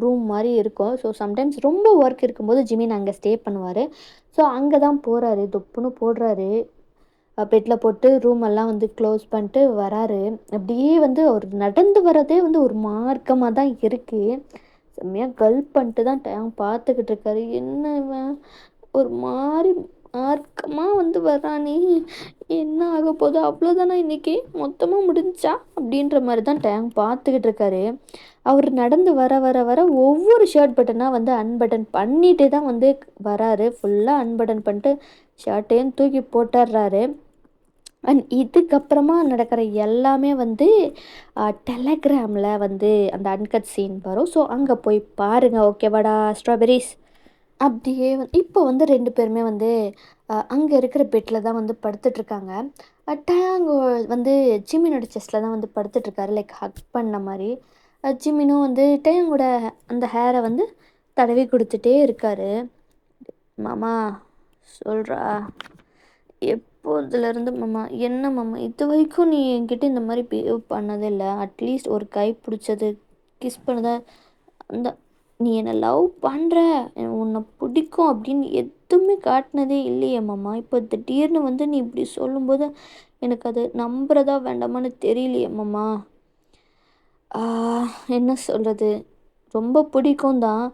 ரூம் மாதிரி இருக்கும். ஸோ சம்டைம்ஸ் ரொம்ப ஒர்க் இருக்கும்போது ஜிம்மின் அங்கே ஸ்டே பண்ணுவார். ஸோ அங்கே தான் போகிறாரு. தொப்புன்னு போடுறாரு. பெட்டில் போட்டு ரூம் எல்லாம் வந்து க்ளோஸ் பண்ணிட்டு வராரு. அப்படியே வந்து அவர் நடந்து வரதே வந்து ஒரு மார்க்கமாக தான் இருக்குது. செம்மையாக கல்ப் பண்ணிட்டு தான் டைம் பார்த்துக்கிட்டு இருக்காரு. என்ன இவன் ஒரு மாதிரி மார்க்கமாக வந்து வரானே, என்ன ஆக போகுது, அவ்வளோதானா இன்றைக்கி மொத்தமாக முடிஞ்சா அப்படின்ற மாதிரி தான் டைம் பார்த்துக்கிட்டு இருக்காரு. அவர் நடந்து வர வர வர ஒவ்வொரு ஷர்ட் பட்டனாக வந்து அன்பட்டன் பண்ணிகிட்டே தான் வந்து வராரு. ஃபுல்லாக அன்பட்டன் பண்ணிட்டு ஷர்ட்டையும் தூக்கி போட்டுடுறாரு. அண்ட் இதுக்கப்புறமா நடக்கிற எல்லாமே வந்து டெலகிராமில் வந்து அந்த அன்கட் சீன் வரும். ஸோ அங்கே போய் பாருங்கள். ஓகேவாடா ஸ்ட்ராபெரிஸ்? அப்படியே இப்போ வந்து 2 பேருமே வந்து அங்கே இருக்கிற பெட்டில் தான் வந்து படுத்துட்ருக்காங்க. டயாங்கோ வந்து ஜிம்மினோட செஸ்ட்டில் தான் வந்து படுத்துட்ருக்காரு, லைக் ஹக் பண்ண மாதிரி. ஜிம்மினும் வந்து டயாங்கோட அந்த ஹேரை வந்து தடவி கொடுத்துட்டே இருக்காரு. மாமா சொல்கிறா, எப்போதுலேருந்து மாமா, என்ன மாமா இது வரைக்கும் நீ என்கிட்ட இந்த மாதிரி பிஹேவ் பண்ணதே இல்லை. அட்லீஸ்ட் ஒரு கை பிடிச்சது, கிஸ் பண்ணதை, அந்த நீ என்னை லவ் பண்ணுற, உன்னை பிடிக்கும் அப்படின்னு எதுவுமே காட்டினதே இல்லையே மாமா. இப்போ திடீர்னு வந்து நீ இப்படி சொல்லும்போது எனக்கு அது நம்புறதா வேண்டாமான்னு தெரியலையே மாமா. ஆ, என்ன சொல்கிறது, ரொம்ப பிடிக்கும் தான்.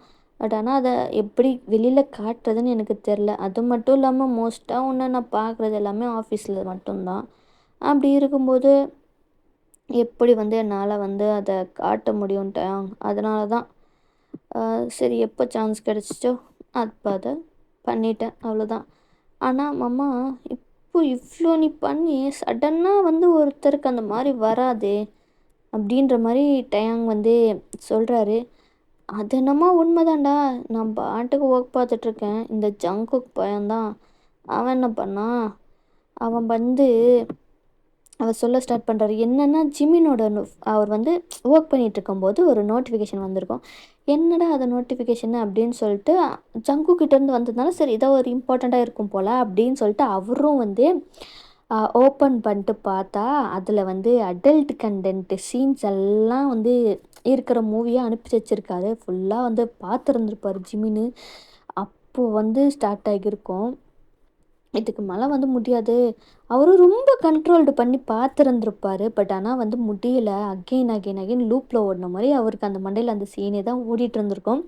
பட் ஆனால் அதை எப்படி வெளியில் காட்டுறதுன்னு எனக்கு தெரில. அது மட்டும் இல்லாமல் மோஸ்ட்டாக ஒன்று நான் பார்க்குறது எல்லாமே ஆஃபீஸில் மட்டும்தான். அப்படி இருக்கும்போது எப்படி வந்து என்னால் வந்து அதை காட்ட முடியும்ன்ட்டு அதனால தான் சரி எப்போ சான்ஸ் கிடச்சிச்சோ அப்போ அதை பண்ணிட்டேன், அவ்வளோதான். ஆனால் மாமா, இப்போ இவ்வளோ நீ பண்ணி சடன்னாக வந்து ஒருத்தருக்கு அந்த மாதிரி வராதே அப்படின்ற மாதிரி டயாங் வந்து சொல்கிறாரு. அது என்னமோ உண்மைதான்டா. நான் பாட்டுக்கு ஒர்க் பார்த்துட்ருக்கேன். இந்த ஜங்குக் பையன்தான், அவன் என்ன பண்ணான், அவன் வந்து அவர் சொல்ல ஸ்டார்ட் பண்ணுறாரு. என்னென்னா ஜிமினோட அவர் வந்து ஒர்க் பண்ணிகிட்டு இருக்கும்போது ஒரு நோட்டிஃபிகேஷன் வந்திருக்கும். என்னடா அது நோட்டிஃபிகேஷன் அப்படின்னு சொல்லிட்டு ஜங்குக்கிட்டேருந்து வந்ததுனால சரி ஏதோ ஒரு இம்பார்ட்டண்ட்டாக இருக்கும் போல் அப்படின்னு சொல்லிட்டு அவரும் வந்து ஓப்பன் பண்ணிட்டு பார்த்தா அதில் வந்து அடல்ட் கண்டென்ட்டு சீன்ஸ் எல்லாம் வந்து இருக்கிற மூவியாக அனுப்பி வச்சுருக்காரு. ஃபுல்லாக வந்து பார்த்துருந்துருப்பார் ஜிமின்னு. அப்போது வந்து ஸ்டார்ட் ஆகியிருக்கும், இதுக்கு மேலே வந்து முடியாது. அவரும் ரொம்ப கண்ட்ரோல்டு பண்ணி பார்த்துருந்துருப்பார். பட் ஆனால் வந்து முடியல. அகெயின் அகெயின் அகெயின் லூப்பில் ஓடின மாதிரி அவருக்கு அந்த மண்டையில் அந்த சீனே தான் ஓடிட்டு இருந்திருக்கும்.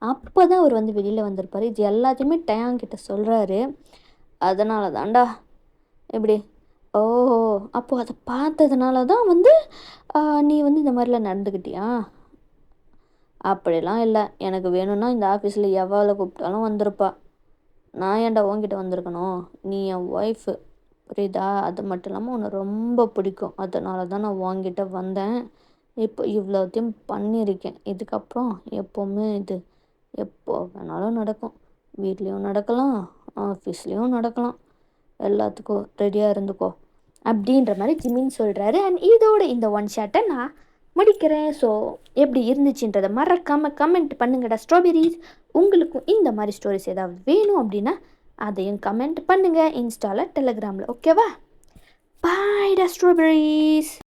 அப்போ தான் அவர் வந்து வெளியில் வந்திருப்பார். இது எல்லாத்தையுமே டயாங்கிட்ட சொல்கிறாரு. அதனால தான்டா இப்படி. ஓஹோ, அப்போது அதை பார்த்ததுனால தான் வந்து நீ வந்து இந்த மாதிரிலாம் நடந்துக்கிட்டியா? அப்படிலாம் இல்லை. எனக்கு வேணும்னா இந்த ஆஃபீஸில் எவ்வளோ கூப்பிட்டாலும் வந்திருப்பா. நான் ஏன்டா உன்கிட்ட வந்திருக்கணும்? நீ என் ஒய்ஃபு, புரியுதா? அது மட்டும் இல்லாமல் உன்னை ரொம்ப பிடிக்கும். அதனால தான் நான் உன்கிட்ட வந்தேன். இப்போ இவ்வளோத்தையும் பண்ணியிருக்கேன். இதுக்கப்புறம் எப்போவுமே இது எப்போ வேணாலும் நடக்கும். வீட்லேயும் நடக்கலாம், ஆஃபீஸ்லேயும் நடக்கலாம். எல்லாத்துக்கும் ரெடியாக இருந்துக்கோ அப்படின்ற மாதிரி ஜிமின் சொல்கிறாரு. அண்ட் இதோட இந்த ஒன் ஷாட்டை நான் முடிக்கிறேன். ஸோ எப்படி இருந்துச்சுன்றதை மறக்காமல் கமெண்ட் பண்ணுங்கடா ஸ்ட்ராபெரிஸ். உங்களுக்கும் இந்த மாதிரி ஸ்டோரிஸ் ஏதாவது வேணும் அப்படின்னா அதையும் கமெண்ட் பண்ணுங்கள் இன்ஸ்டாவில், டெலகிராமில். ஓகேவா? பாய்டா ஸ்ட்ராபெரிஸ்.